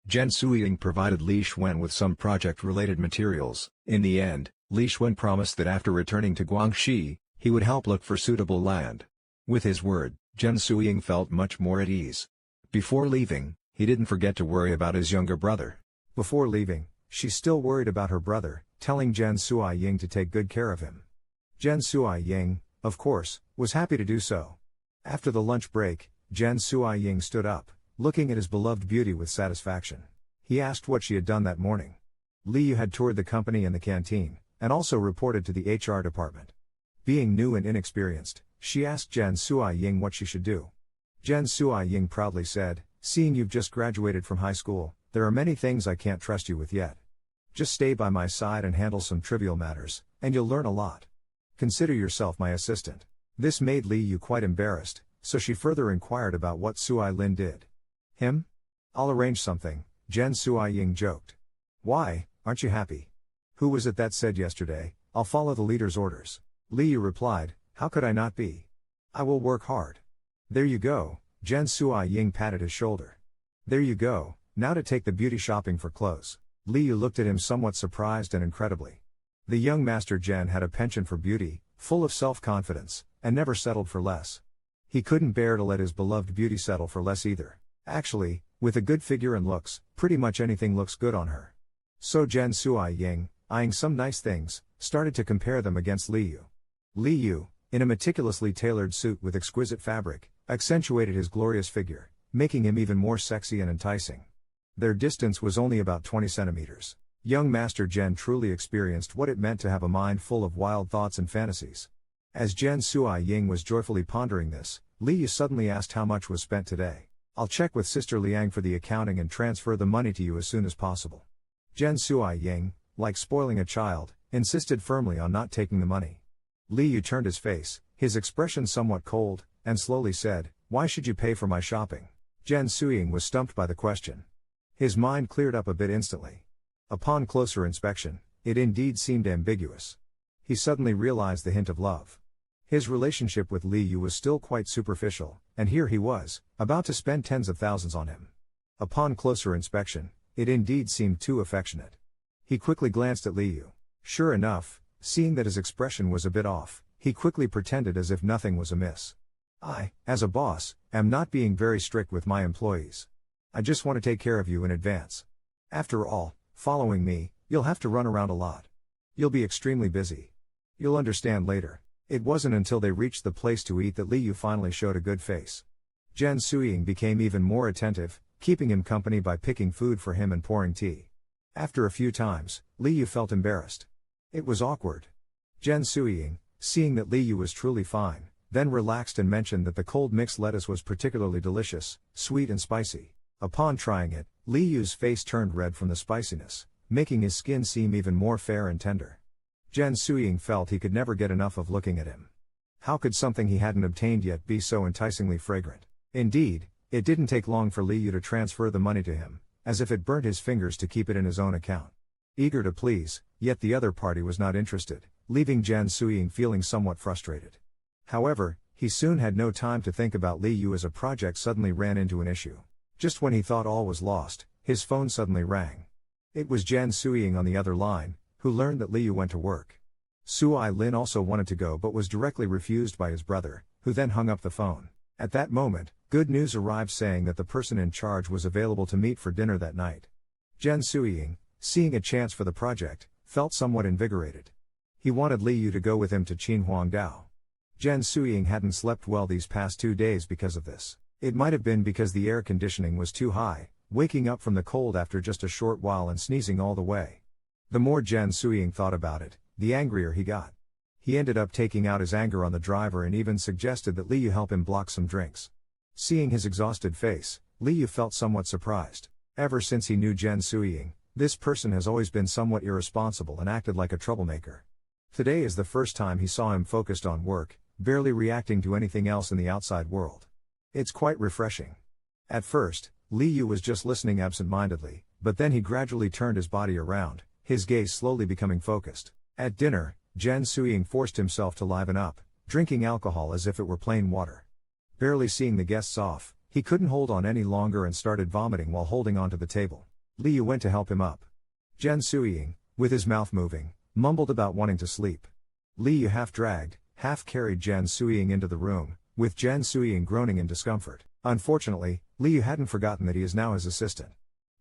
Jen Suying provided Li Xuan with some project-related materials. In the end, Li Xuan promised that after returning to Guangxi, he would help look for suitable land. With his word, Jen Suying felt much more at ease. Before leaving, he didn't forget to worry about his younger brother. Before leaving, she still worried about her brother, telling Jen Suying to take good care of him. Jen Suying, of course, was happy to do so. After the lunch break, Jen Suying stood up, looking at his beloved beauty with satisfaction. He asked what she had done that morning. Li Yu had toured the company and the canteen, and also reported to the HR department. Being new and inexperienced, she asked Jen Suying what she should do. Jen Suying proudly said, "Seeing you've just graduated from high school, there are many things I can't trust you with yet. Just stay by my side and handle some trivial matters, and you'll learn a lot. Consider yourself my assistant." This made Li Yu quite embarrassed, so she further inquired about what Suilin did. "Him? I'll arrange something," Jen Suying joked. "Why, aren't you happy?" "Who was it that said yesterday, 'I'll follow the leader's orders'?" Li Yu replied, "How could I not be? I will work hard." "There you go," Jen Suying patted his shoulder. "There you go, now to take the beauty shopping for clothes." Li Yu looked at him somewhat surprised and incredibly. The young master Jen had a penchant for beauty, full of self-confidence, and never settled for less. He couldn't bear to let his beloved beauty settle for less either. Actually, with a good figure and looks, pretty much anything looks good on her. So Jen Suying, eyeing some nice things, started to compare them against Li Yu. Li Yu, in a meticulously tailored suit with exquisite fabric, accentuated his glorious figure, making him even more sexy and enticing. Their distance was only about 20 centimeters. Young Master Jen truly experienced what it meant to have a mind full of wild thoughts and fantasies. As Jen Suying was joyfully pondering this, Li Yu suddenly asked how much was spent today. "I'll check with Sister Liang for the accounting and transfer the money to you as soon as possible." Jen Suying, like spoiling a child, insisted firmly on not taking the money. Li Yu turned his face, his expression somewhat cold, and slowly said, "Why should you pay for my shopping?" Jen Suying was stumped by the question. His mind cleared up a bit instantly. Upon closer inspection, it indeed seemed ambiguous. He suddenly realized the hint of love. His relationship with Li Yu was still quite superficial, and here he was, about to spend tens of thousands on him. Upon closer inspection, it indeed seemed too affectionate. He quickly glanced at Li Yu. Sure enough, seeing that his expression was a bit off, he quickly pretended as if nothing was amiss. "I, as a boss, am not being very strict with my employees. I just want to take care of you in advance. After all, following me, you'll have to run around a lot. You'll be extremely busy. You'll understand later." It wasn't until they reached the place to eat that Li Yu finally showed a good face. Jen Suying became even more attentive, keeping him company by picking food for him and pouring tea. After a few times, Li Yu felt embarrassed. It was awkward. Jen Suying, seeing that Li Yu was truly fine, then relaxed and mentioned that the cold mixed lettuce was particularly delicious, sweet and spicy. Upon trying it, Li Yu's face turned red from the spiciness, making his skin seem even more fair and tender. Jen Suying felt he could never get enough of looking at him. How could something he hadn't obtained yet be so enticingly fragrant? Indeed, it didn't take long for Li Yu to transfer the money to him, as if it burnt his fingers to keep it in his own account. Eager to please, yet the other party was not interested, leaving Jen Suying feeling somewhat frustrated. However, He soon had no time to think about Li Yu as a project suddenly ran into an issue. Just when he thought all was lost, his phone suddenly rang. It was Jen Suying on the other line, who learned that Li Yu went to work. Sui Lin also wanted to go but was directly refused by his brother, who then hung up the phone. At that moment, good news arrived saying that the person in charge was available to meet for dinner that night. Jen Suying, seeing a chance for the project, felt somewhat invigorated. He wanted Li Yu to go with him to Qinhuangdao. Jen Suying hadn't slept well these past 2 days because of this. It might have been because the air conditioning was too high, waking up from the cold after just a short while and sneezing all the way. The more Jen Suying thought about it, the angrier he got. He ended up taking out his anger on the driver and even suggested that Li Yu help him block some drinks. Seeing his exhausted face, Li Yu felt somewhat surprised. Ever since he knew Jen Suying, this person has always been somewhat irresponsible and acted like a troublemaker. Today is the first time he saw him focused on work, barely reacting to anything else in the outside world. It's quite refreshing. At first, Li Yu was just listening absent-mindedly, but then he gradually turned his body around, his gaze slowly becoming focused. At dinner, Jen Suying forced himself to liven up, drinking alcohol as if it were plain water. Barely seeing the guests off, he couldn't hold on any longer and started vomiting while holding onto the table. Li Yu went to help him up. Jen Suying, with his mouth moving, mumbled about wanting to sleep. Li Yu half-dragged, half-carried Jen Suying into the room, with Jen Suying groaning in discomfort. Unfortunately, Li Yu hadn't forgotten that he is now his assistant.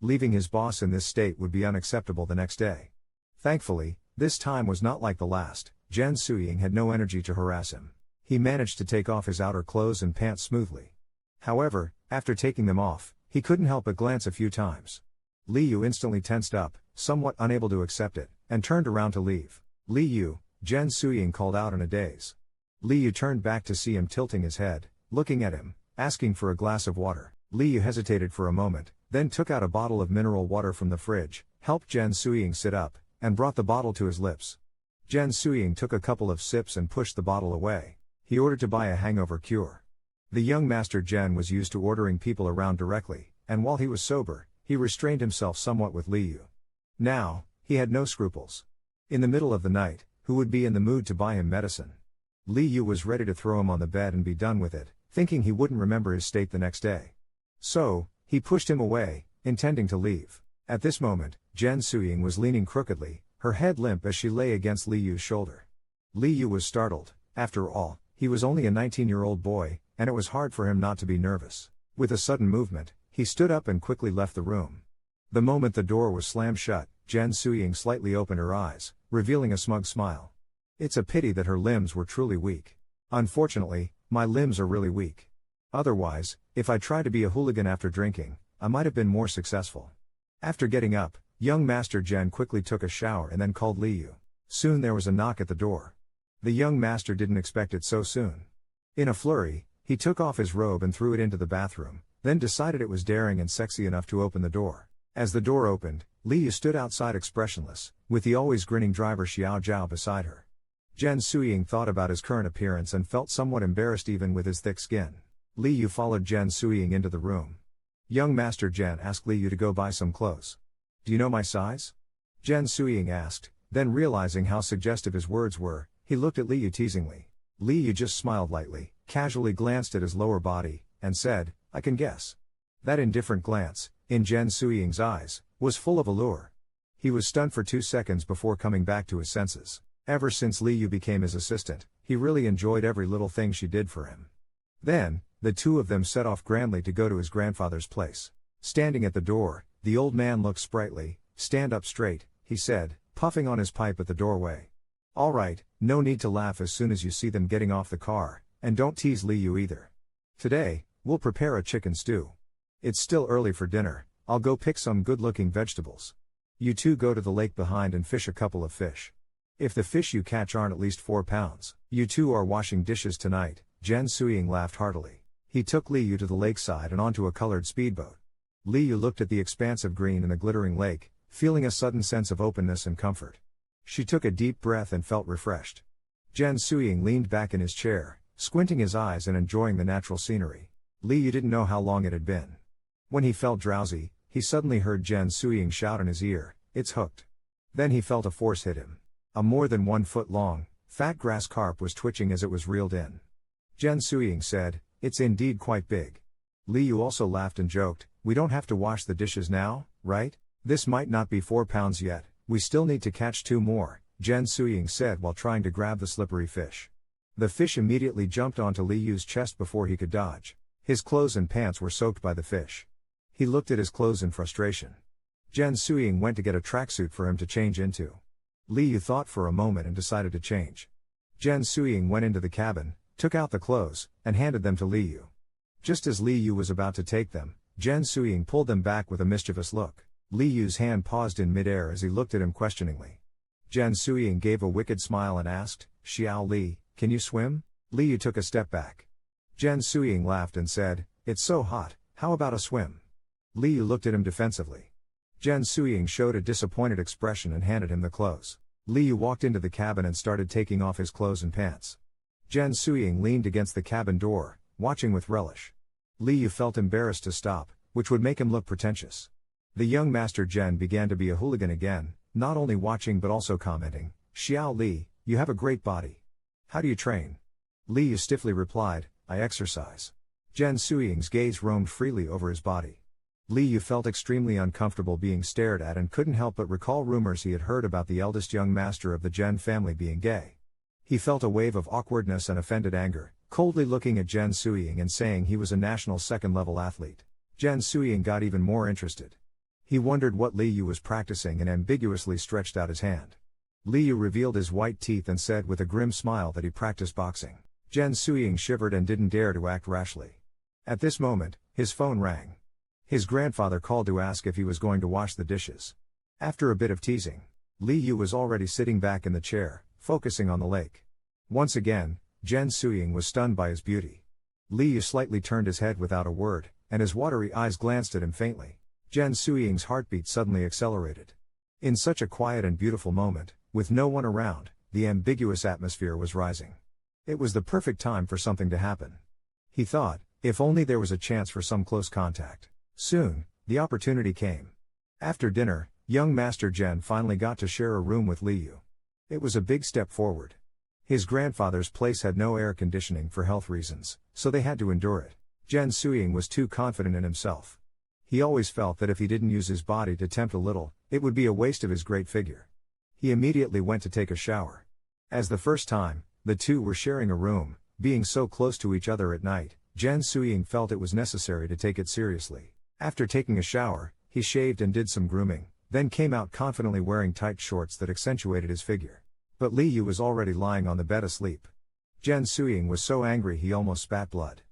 Leaving his boss in this state would be unacceptable the next day. Thankfully, this time was not like the last. Jen Suying had no energy to harass him. He managed to take off his outer clothes and pants smoothly. However, after taking them off, he couldn't help but glance a few times. Li Yu instantly tensed up, somewhat unable to accept it, and turned around to leave. Li Yu, Jen Suying called out in a daze. Li Yu turned back to see him tilting his head, looking at him, asking for a glass of water. Li Yu hesitated for a moment, then took out a bottle of mineral water from the fridge, helped Jen Suying sit up, and brought the bottle to his lips. Jen Suying took a couple of sips and pushed the bottle away. He ordered to buy a hangover cure. The young master Jen was used to ordering people around directly, and while he was sober, he restrained himself somewhat with Li Yu. Now, he had no scruples. In the middle of the night, who would be in the mood to buy him medicine? Li Yu was ready to throw him on the bed and be done with it, thinking he wouldn't remember his state the next day. So, he pushed him away, intending to leave. At this moment, Jen Suying was leaning crookedly, her head limp as she lay against Li Yu's shoulder. Li Yu was startled. After all, he was only a 19-year-old boy, and it was hard for him not to be nervous. With a sudden movement, he stood up and quickly left the room. The moment the door was slammed shut, Jen Suying slightly opened her eyes, revealing a smug smile. It's a pity that her limbs were truly weak. Unfortunately, my limbs are really weak. Otherwise, if I tried to be a hooligan after drinking, I might have been more successful. After getting up, young Master Jen quickly took a shower and then called Li Yu. Soon there was a knock at the door. The young master didn't expect it so soon. In a flurry, he took off his robe and threw it into the bathroom, then decided it was daring and sexy enough to open the door. As the door opened, Li Yu stood outside expressionless, with the always grinning driver Xiao Zhao beside her. Jen Suying thought about his current appearance and felt somewhat embarrassed even with his thick skin. Li Yu followed Jen Suying into the room. Young Master Jen asked Li Yu to go buy some clothes. Do you know my size? Jen Suying asked, then realizing how suggestive his words were, he looked at Li Yu teasingly. Li Yu just smiled lightly, casually glanced at his lower body, and said, I can guess. That indifferent glance, in Jen Suying's eyes, was full of allure. He was stunned for 2 seconds before coming back to his senses. Ever since Li Yu became his assistant, he really enjoyed every little thing she did for him. Then, the two of them set off grandly to go to his grandfather's place. Standing at the door, the old man looked sprightly. Stand up straight, he said, puffing on his pipe at the doorway. All right, no need to laugh as soon as you see them getting off the car, and don't tease Li Yu either. Today, we'll prepare a chicken stew. It's still early for dinner, I'll go pick some good-looking vegetables. You two go to the lake behind and fish a couple of fish. If the fish you catch aren't at least 4 pounds, you two are washing dishes tonight. Jen Suying laughed heartily. He took Li Yu to the lakeside and onto a colored speedboat. Li Yu looked at the expanse of green in the glittering lake, feeling a sudden sense of openness and comfort. She took a deep breath and felt refreshed. Jen Suying leaned back in his chair, squinting his eyes and enjoying the natural scenery. Li Yu didn't know how long it had been. When he felt drowsy, he suddenly heard Jen Suying shout in his ear, "It's hooked." Then he felt a force hit him. A more than 1 foot long, fat grass carp was twitching as it was reeled in. Jen Suying said, "It's indeed quite big." Li Yu also laughed and joked, "We don't have to wash the dishes now, right? This might not be 4 pounds yet, we still need to catch 2 more, Jen Suying said while trying to grab the slippery fish. The fish immediately jumped onto Li Yu's chest before he could dodge. His clothes and pants were soaked by the fish. He looked at his clothes in frustration. Jen Suying went to get a tracksuit for him to change into. Li Yu thought for a moment and decided to change. Jen Suying went into the cabin, took out the clothes, and handed them to Li Yu. Just as Li Yu was about to take them, Jen Suying pulled them back with a mischievous look. Li Yu's hand paused in midair as he looked at him questioningly. Jen Suying gave a wicked smile and asked, "Xiao Li, can you swim?" Li Yu took a step back. Jen Suying laughed and said, "It's so hot, how about a swim?" Li Yu looked at him defensively. Jen Suying showed a disappointed expression and handed him the clothes. Li Yu walked into the cabin and started taking off his clothes and pants. Jen Suying leaned against the cabin door, watching with relish. Li Yu felt embarrassed to stop, which would make him look pretentious. The young master Jen began to be a hooligan again, not only watching but also commenting, "Xiao Li, you have a great body. How do you train?" Li Yu stiffly replied, "I exercise." Jen Suying's gaze roamed freely over his body. Li Yu felt extremely uncomfortable being stared at and couldn't help but recall rumors he had heard about the eldest young master of the Jen family being gay. He felt a wave of awkwardness and offended anger, coldly looking at Jen Suying and saying he was a national second-level athlete. Jen Suying got even more interested. He wondered what Li Yu was practicing and ambiguously stretched out his hand. Li Yu revealed his white teeth and said with a grim smile that he practiced boxing. Jen Suying shivered and didn't dare to act rashly. At this moment, his phone rang. His grandfather called to ask if he was going to wash the dishes. After a bit of teasing, Li Yu was already sitting back in the chair, focusing on the lake. Once again, Jen Suying was stunned by his beauty. Li Yu slightly turned his head without a word, and his watery eyes glanced at him faintly. Jen Suying's heartbeat suddenly accelerated. In such a quiet and beautiful moment, with no one around, the ambiguous atmosphere was rising. It was the perfect time for something to happen. He thought, if only there was a chance for some close contact. Soon, the opportunity came. After dinner, young Master Jen finally got to share a room with Li Yu. It was a big step forward. His grandfather's place had no air conditioning for health reasons, so they had to endure it. Jen Suying was too confident in himself. He always felt that if he didn't use his body to tempt a little, it would be a waste of his great figure. He immediately went to take a shower. As the first time, the two were sharing a room, being so close to each other at night, Jen Suying felt it was necessary to take it seriously. After taking a shower, he shaved and did some grooming, then came out confidently wearing tight shorts that accentuated his figure. But Li Yu was already lying on the bed asleep. Jen Suying was so angry he almost spat blood.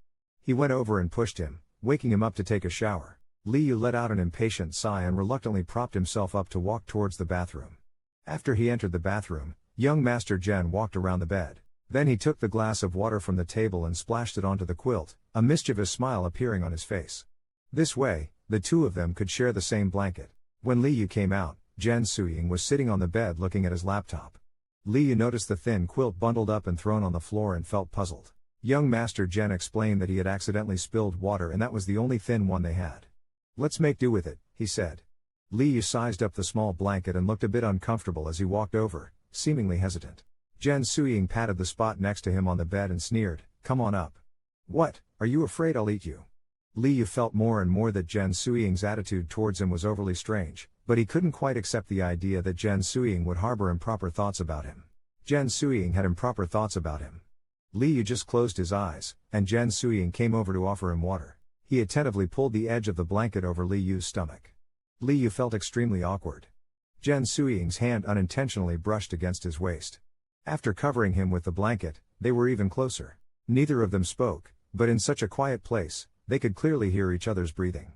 He went over and pushed him, waking him up to take a shower. Li Yu let out an impatient sigh and reluctantly propped himself up to walk towards the bathroom. After he entered the bathroom, young Master Jen walked around the bed. Then he took the glass of water from the table and splashed it onto the quilt, a mischievous smile appearing on his face. This way, the two of them could share the same blanket. When Li Yu came out, Jen Suying was sitting on the bed looking at his laptop. Li Yu noticed the thin quilt bundled up and thrown on the floor and felt puzzled. Young Master Jen explained that he had accidentally spilled water and that was the only thin one they had. "Let's make do with it," he said. Li Yu sized up the small blanket and looked a bit uncomfortable as he walked over, seemingly hesitant. Jen Suying patted the spot next to him on the bed and sneered, "Come on up." "What, are you afraid I'll eat you?" Li Yu felt more and more that Jen Suying's attitude towards him was overly strange, but he couldn't quite accept the idea that Jen Suying would harbor improper thoughts about him. Jen Suying had improper thoughts about him. Li Yu just closed his eyes, and Jen Suying came over to offer him water. He attentively pulled the edge of the blanket over Li Yu's stomach. Li Yu felt extremely awkward. Jen Suying's hand unintentionally brushed against his waist. After covering him with the blanket, they were even closer. Neither of them spoke, but in such a quiet place, they could clearly hear each other's breathing.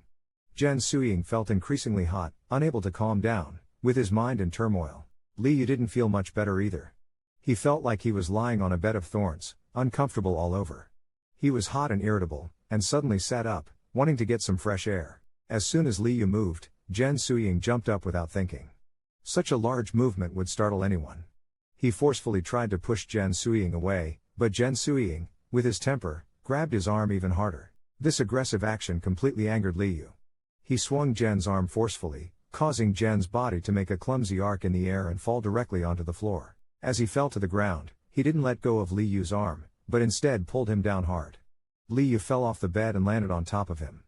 Jen Suying felt increasingly hot, unable to calm down, with his mind in turmoil. Li Yu didn't feel much better either. He felt like he was lying on a bed of thorns, uncomfortable all over. He was hot and irritable, and suddenly sat up, wanting to get some fresh air. As soon as Li Yu moved, Jen Suying jumped up without thinking. Such a large movement would startle anyone. He forcefully tried to push Jen Suying away, but Jen Suying, with his temper, grabbed his arm even harder. This aggressive action completely angered Li Yu. He swung Jen's arm forcefully, causing Jen's body to make a clumsy arc in the air and fall directly onto the floor. As he fell to the ground, he didn't let go of Li Yu's arm, but instead pulled him down hard. Li Yu fell off the bed and landed on top of him.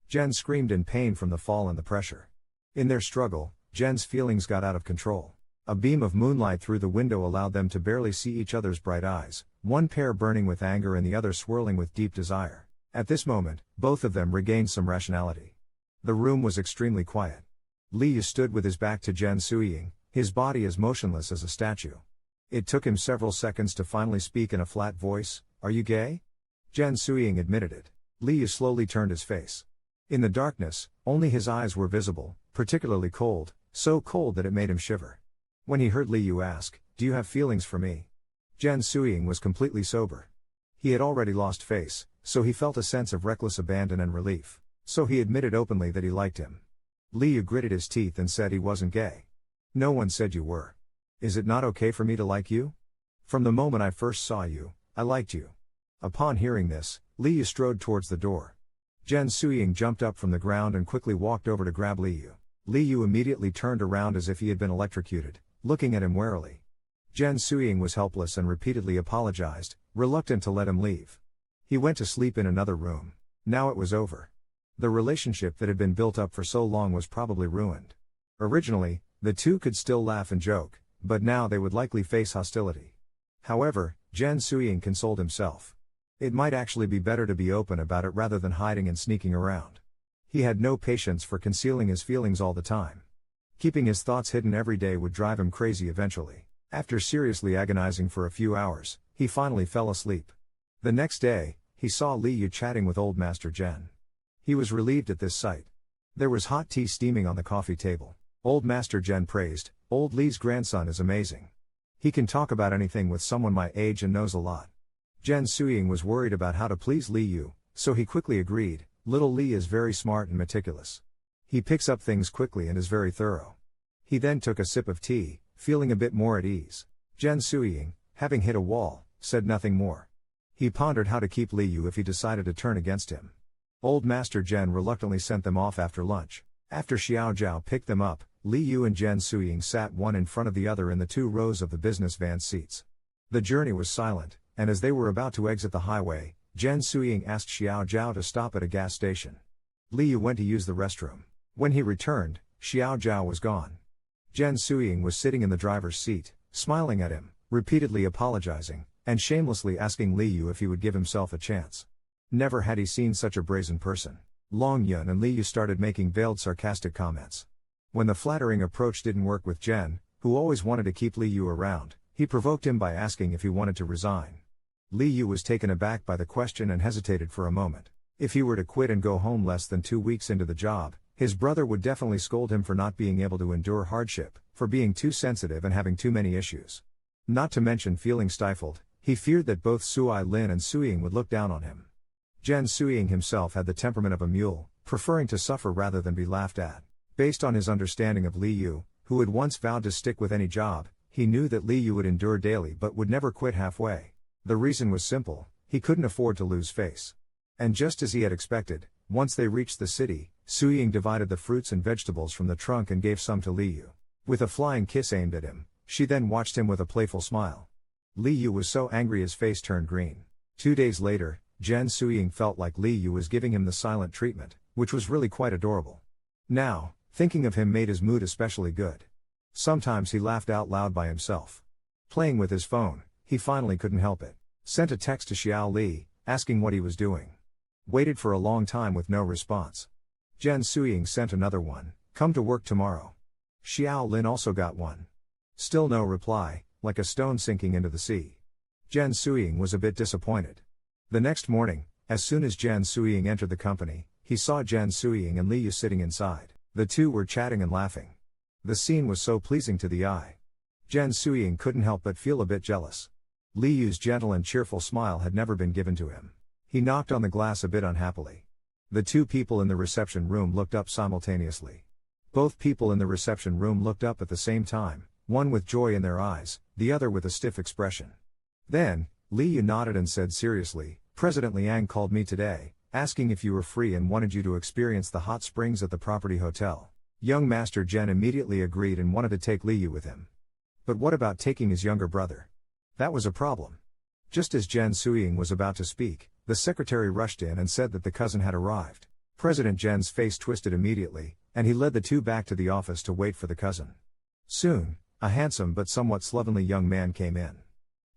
Jen screamed in pain from the fall and the pressure. In their struggle, Jen's feelings got out of control. A beam of moonlight through the window allowed them to barely see each other's bright eyes, one pair burning with anger and the other swirling with deep desire. At this moment, both of them regained some rationality. The room was extremely quiet. Li Yu stood with his back to Jen Suying, his body as motionless as a statue. It took him several seconds to finally speak in a flat voice, "Are you gay?" Jen Suying admitted it. Li Yu slowly turned his face. In the darkness, only his eyes were visible, particularly cold, so cold that it made him shiver. When he heard Li Yu ask, "Do you have feelings for me?" Jen Suying was completely sober. He had already lost face, so he felt a sense of reckless abandon and relief. So he admitted openly that he liked him. Li Yu gritted his teeth and said he wasn't gay. "No one said you were. Is it not okay for me to like you? From the moment I first saw you, I liked you." Upon hearing this, Li Yu strode towards the door. Jen Suying jumped up from the ground and quickly walked over to grab Li Yu. Li Yu immediately turned around as if he had been electrocuted, looking at him warily. Jen Suying was helpless and repeatedly apologized, reluctant to let him leave. He went to sleep in another room. Now it was over. The relationship that had been built up for so long was probably ruined. Originally, the two could still laugh and joke, but now they would likely face hostility. However, Jen Suying consoled himself. It might actually be better to be open about it rather than hiding and sneaking around. He had no patience for concealing his feelings all the time. Keeping his thoughts hidden every day would drive him crazy eventually. After seriously agonizing for a few hours, he finally fell asleep. The next day, he saw Li Yu chatting with Old Master Jen. He was relieved at this sight. There was hot tea steaming on the coffee table. Old Master Jen praised, "Old Li's grandson is amazing. He can talk about anything with someone my age and knows a lot." Jen Suying was worried about how to please Li Yu, so he quickly agreed, "Little Li is very smart and meticulous. He picks up things quickly and is very thorough." He then took a sip of tea, feeling a bit more at ease. Jen Suying, having hit a wall, said nothing more. He pondered how to keep Li Yu if he decided to turn against him. Old Master Jen reluctantly sent them off after lunch. After Xiao Zhao picked them up, Li Yu and Jen Suying sat one in front of the other in the 2 rows of the business van seats. The journey was silent, and as they were about to exit the highway, Jen Suying asked Xiao Zhao to stop at a gas station. Li Yu went to use the restroom. When he returned, Xiao Zhao was gone. Jen Suying was sitting in the driver's seat, smiling at him, repeatedly apologizing, and shamelessly asking Li Yu if he would give himself a chance. Never had he seen such a brazen person. Long Yun and Li Yu started making veiled sarcastic comments. When the flattering approach didn't work with Jen, who always wanted to keep Li Yu around, he provoked him by asking if he wanted to resign. Li Yu was taken aback by the question and hesitated for a moment. If he were to quit and go home less than 2 weeks into the job, his brother would definitely scold him for not being able to endure hardship, for being too sensitive and having too many issues. Not to mention feeling stifled, he feared that both Sui Lin and Suying would look down on him. Jen Suying himself had the temperament of a mule, preferring to suffer rather than be laughed at. Based on his understanding of Li Yu, who had once vowed to stick with any job, he knew that Li Yu would endure daily but would never quit halfway. The reason was simple: he couldn't afford to lose face. And just as he had expected, once they reached the city, Suying divided the fruits and vegetables from the trunk and gave some to Li Yu. With a flying kiss aimed at him, she then watched him with a playful smile. Li Yu was so angry his face turned green. 2 days later, Jen Suying felt like Li Yu was giving him the silent treatment, which was really quite adorable. Now, thinking of him made his mood especially good. Sometimes he laughed out loud by himself. Playing with his phone, he finally couldn't help it. Sent a text to Xiao Li, asking what he was doing. Waited for a long time with no response. Jen Suying sent another one, "Come to work tomorrow." Xiao Lin also got one. Still no reply, like a stone sinking into the sea. Jen Suying was a bit disappointed. The next morning, as soon as Jen Suying entered the company, he saw Jen Suying and Li Yu sitting inside. The two were chatting and laughing. The scene was so pleasing to the eye. Jen Suying couldn't help but feel a bit jealous. Li Yu's gentle and cheerful smile had never been given to him. He knocked on the glass a bit unhappily. The two people in the reception room looked up simultaneously. Both people in the reception room looked up at the same time, one with joy in their eyes, the other with a stiff expression. Then, Li Yu nodded and said seriously, "President Liang called me today, asking if you were free and wanted you to experience the hot springs at the property hotel." Young Master Jen immediately agreed and wanted to take Li Yu with him. But what about taking his younger brother? That was a problem. Just as Jen Suying was about to speak, the secretary rushed in and said that the cousin had arrived. President Jen's face twisted immediately, and he led the two back to the office to wait for the cousin. Soon, a handsome but somewhat slovenly young man came in.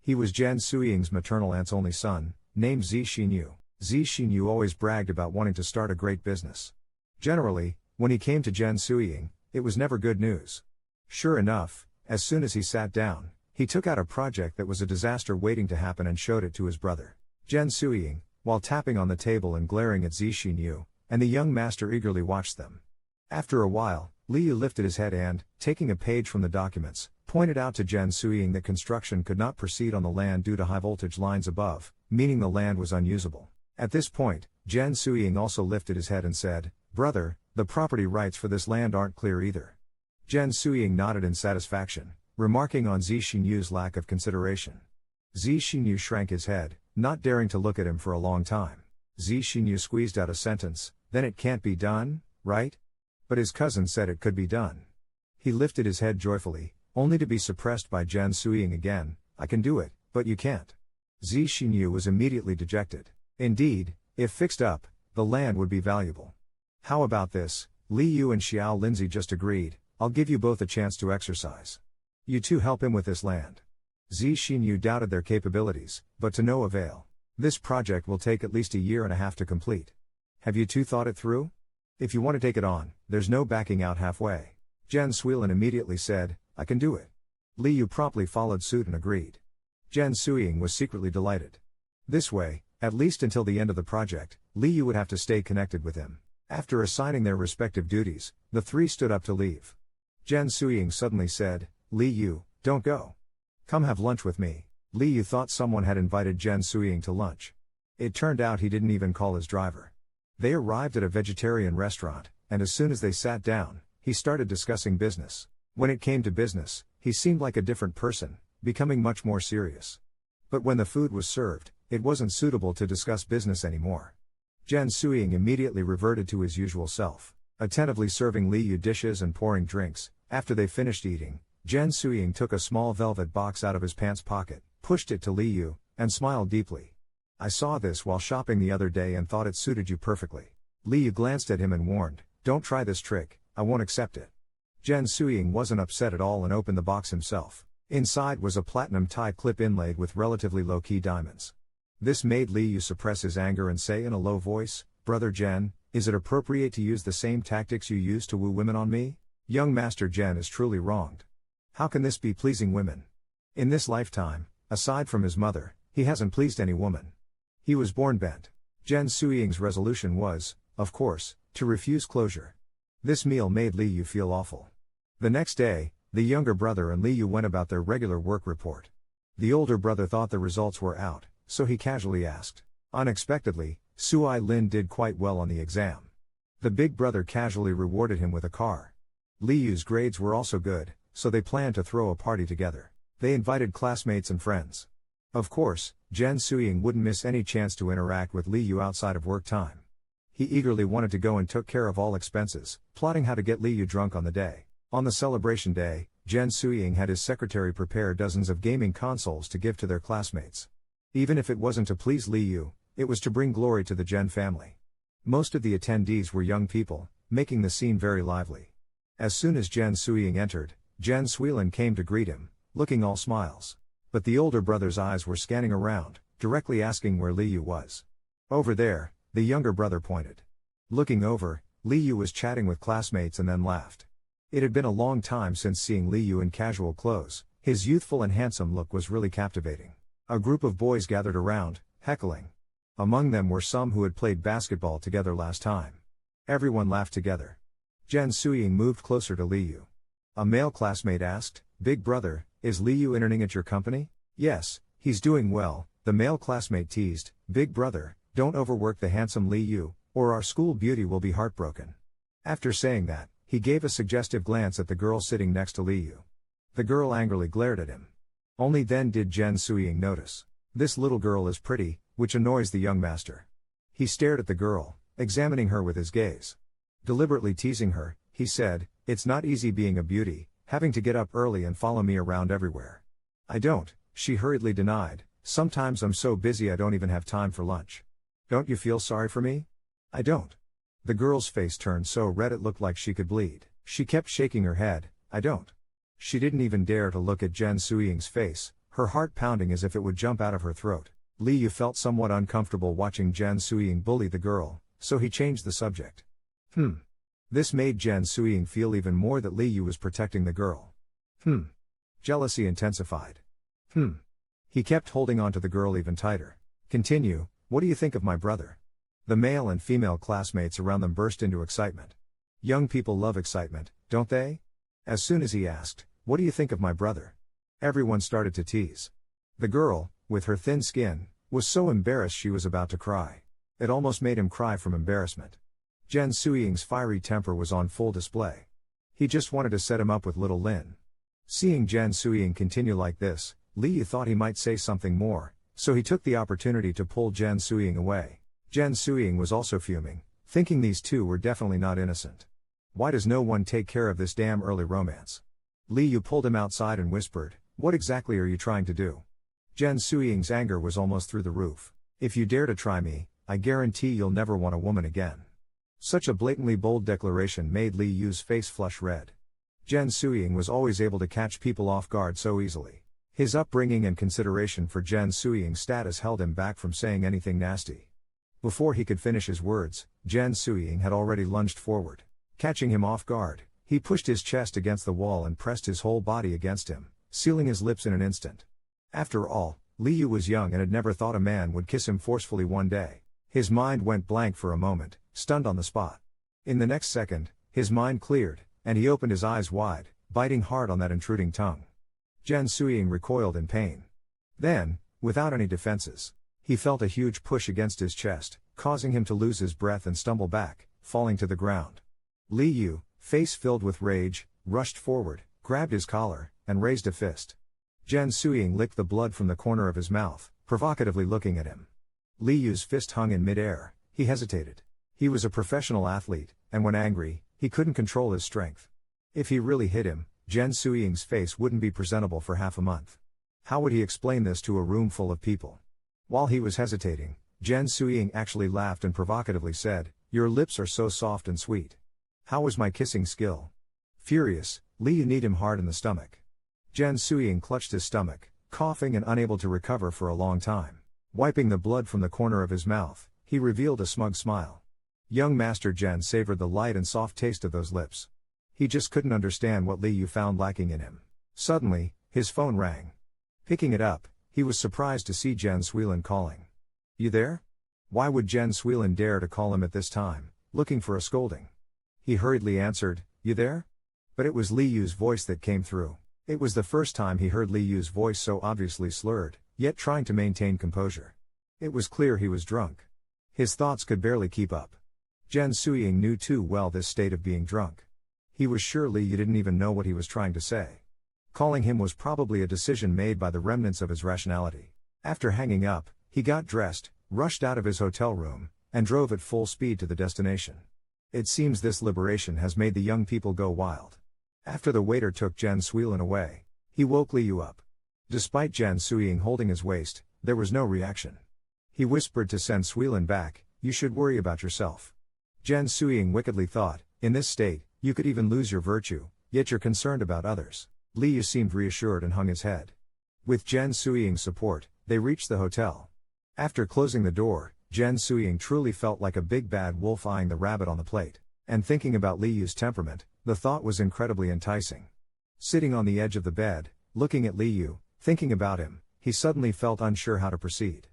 He was Jen Suying's maternal aunt's only son, named Zi Xinyu. Zi Xinyu always bragged about wanting to start a great business. Generally, when he came to Jen Suying, it was never good news. Sure enough, as soon as he sat down, he took out a project that was a disaster waiting to happen and showed it to his brother. Jen Suying, while tapping on the table and glaring at Zi Xinyu, and the young master eagerly watched them. After a while, Liu lifted his head and, taking a page from the documents, pointed out to Jen Suying that construction could not proceed on the land due to high-voltage lines above, meaning the land was unusable. At this point, Jen Suying also lifted his head and said, "Brother, the property rights for this land aren't clear either." Jen Suying nodded in satisfaction, remarking on Zi Xinyu's lack of consideration. Zi Xinyu shrank his head, not daring to look at him for a long time. Zi Xinyu squeezed out a sentence, "Then it can't be done, right?" But his cousin said it could be done. He lifted his head joyfully, only to be suppressed by Jen Suying again. "I can do it, but you can't." Zi Xinyu was immediately dejected. Indeed, if fixed up, the land would be valuable. "How about this?" Li Yu and Xiao Lindsay just agreed. "I'll give you both a chance to exercise. You two help him with this land." Zi Xinyu doubted their capabilities, but to no avail. "This project will take at least a year and a half to complete. Have you two thought it through? If you want to take it on, there's no backing out halfway." Jen Suying immediately said, "I can do it." Li Yu promptly followed suit and agreed. Jen Suying was secretly delighted. This way, at least until the end of the project, Li Yu would have to stay connected with him. After assigning their respective duties, the three stood up to leave. Jen Suying suddenly said, "Li Yu, don't go. Come have lunch with me." Li Yu thought someone had invited Jen Suying to lunch. It turned out he didn't even call his driver. They arrived at a vegetarian restaurant, and as soon as they sat down, he started discussing business. When it came to business, he seemed like a different person, becoming much more serious. But when the food was served, it wasn't suitable to discuss business anymore. Jen Suying immediately reverted to his usual self, attentively serving Li Yu dishes and pouring drinks. After they finished eating, Jen Suying took a small velvet box out of his pants pocket, pushed it to Li Yu, and smiled deeply. "I saw this while shopping the other day and thought it suited you perfectly." Li Yu glanced at him and warned, "Don't try this trick, I won't accept it." Jen Suying wasn't upset at all and opened the box himself. Inside was a platinum tie clip inlaid with relatively low-key diamonds. This made Li Yu suppress his anger and say in a low voice, "Brother Jen, is it appropriate to use the same tactics you use to woo women on me? Young Master Jen is truly wronged. How can this be pleasing women? In this lifetime, aside from his mother, he hasn't pleased any woman. He was born bent." Jen Suying's resolution was, of course, to refuse closure. This meal made Li Yu feel awful. The next day, the younger brother and Li Yu went about their regular work report. The older brother thought the results were out, so he casually asked. Unexpectedly, Sui Lin did quite well on the exam. The big brother casually rewarded him with a car. Li Yu's grades were also good, so they planned to throw a party together. They invited classmates and friends. Of course, Jen Suying wouldn't miss any chance to interact with Li Yu outside of work time. He eagerly wanted to go and took care of all expenses, plotting how to get Li Yu drunk on the day. On the celebration day, Jen Suying had his secretary prepare dozens of gaming consoles to give to their classmates. Even if it wasn't to please Li Yu, it was to bring glory to the Jen family. Most of the attendees were young people, making the scene very lively. As soon as Jen Suying entered, Jen Suying came to greet him, looking all smiles. But the older brother's eyes were scanning around, directly asking where Li Yu was. "Over there," the younger brother pointed. Looking over, Li Yu was chatting with classmates and then laughed. It had been a long time since seeing Li Yu in casual clothes. His youthful and handsome look was really captivating. A group of boys gathered around, heckling. Among them were some who had played basketball together last time. Everyone laughed together. Jen Suying moved closer to Li Yu. A male classmate asked, "Big brother, is Li Yu interning at your company?" "Yes, he's doing well," the male classmate teased. "Big brother, don't overwork the handsome Li Yu, or our school beauty will be heartbroken." After saying that, he gave a suggestive glance at the girl sitting next to Li Yu. The girl angrily glared at him. Only then did Jen Suying notice. This little girl is pretty, which annoys the young master. He stared at the girl, examining her with his gaze. Deliberately teasing her, he said, "It's not easy being a beauty, having to get up early and follow me around everywhere." "I don't," she hurriedly denied, Sometimes I'm so busy I don't even have time for lunch. Don't you feel sorry for me? I don't. The girl's face turned so red it looked like she could bleed. She kept shaking her head, I don't. She didn't even dare to look at Jen Suying's face, her heart pounding as if it would jump out of her throat. Li Yu felt somewhat uncomfortable watching Jen Suying bully the girl, so he changed the subject. This made Jen Suying feel even more that Li Yu was protecting the girl. Jealousy intensified. He kept holding on to the girl even tighter. Continue, what do you think of my brother? The male and female classmates around them burst into excitement. Young people love excitement, don't they? As soon as he asked, what do you think of my brother? Everyone started to tease. The girl, with her thin skin, was so embarrassed she was about to cry. It almost made him cry from embarrassment. Jen Suying's fiery temper was on full display. He just wanted to set him up with little Lin. Seeing Jen Suying continue like this, Li Yu thought he might say something more, so he took the opportunity to pull Jen Suying away. Jen Suying was also fuming, thinking these two were definitely not innocent. Why does no one take care of this damn early romance? Li Yu pulled him outside and whispered, what exactly are you trying to do? Jen Suying's anger was almost through the roof. If you dare to try me, I guarantee you'll never want a woman again. Such a blatantly bold declaration made Li Yu's face flush red. Jen Suying was always able to catch people off guard so easily. His upbringing and consideration for Jen Suying's status held him back from saying anything nasty. Before he could finish his words, Jen Suying had already lunged forward. Catching him off guard, he pushed his chest against the wall and pressed his whole body against him, sealing his lips in an instant. After all, Li Yu was young and had never thought a man would kiss him forcefully one day. His mind went blank for a moment, stunned on the spot. In the next second, his mind cleared, and he opened his eyes wide, biting hard on that intruding tongue. Jen Suying recoiled in pain. Then, without any defenses, he felt a huge push against his chest, causing him to lose his breath and stumble back, falling to the ground. Li Yu, face filled with rage, rushed forward, grabbed his collar, and raised a fist. Jen Suying licked the blood from the corner of his mouth, provocatively looking at him. Li Yu's fist hung in midair. He hesitated. He was a professional athlete, and when angry, he couldn't control his strength. If he really hit him, Jen Suying's face wouldn't be presentable for half a month. How would he explain this to a room full of people? While he was hesitating, Jen Suying actually laughed and provocatively said, your lips are so soft and sweet. How was my kissing skill? Furious, Li Yu kneed him hard in the stomach. Jen Suying clutched his stomach, coughing and unable to recover for a long time. Wiping the blood from the corner of his mouth, he revealed a smug smile. Young Master Jen savored the light and soft taste of those lips. He just couldn't understand what Li Yu found lacking in him. Suddenly, his phone rang. Picking it up, he was surprised to see Jen Suying calling. You there? Why would Jen Suying dare to call him at this time, looking for a scolding? He hurriedly answered, you there? But it was Li Yu's voice that came through. It was the first time he heard Li Yu's voice so obviously slurred, yet trying to maintain composure. It was clear he was drunk. His thoughts could barely keep up. Jen Suying knew too well this state of being drunk. He was sure Li Yu didn't even know what he was trying to say. Calling him was probably a decision made by the remnants of his rationality. After hanging up, he got dressed, rushed out of his hotel room, and drove at full speed to the destination. It seems this liberation has made the young people go wild. After the waiter took Jen Suying away, he woke Li Yu up. Despite Jen Suying holding his waist, there was no reaction. He whispered to send Suying back, you should worry about yourself. Jen Suying wickedly thought, in this state, you could even lose your virtue, yet you're concerned about others. Li Yu seemed reassured and hung his head. With Jen Suying's support, they reached the hotel. After closing the door, Jen Suying truly felt like a big bad wolf eyeing the rabbit on the plate. And thinking about Li Yu's temperament, the thought was incredibly enticing. Sitting on the edge of the bed, looking at Li Yu, thinking about him, he suddenly felt unsure how to proceed.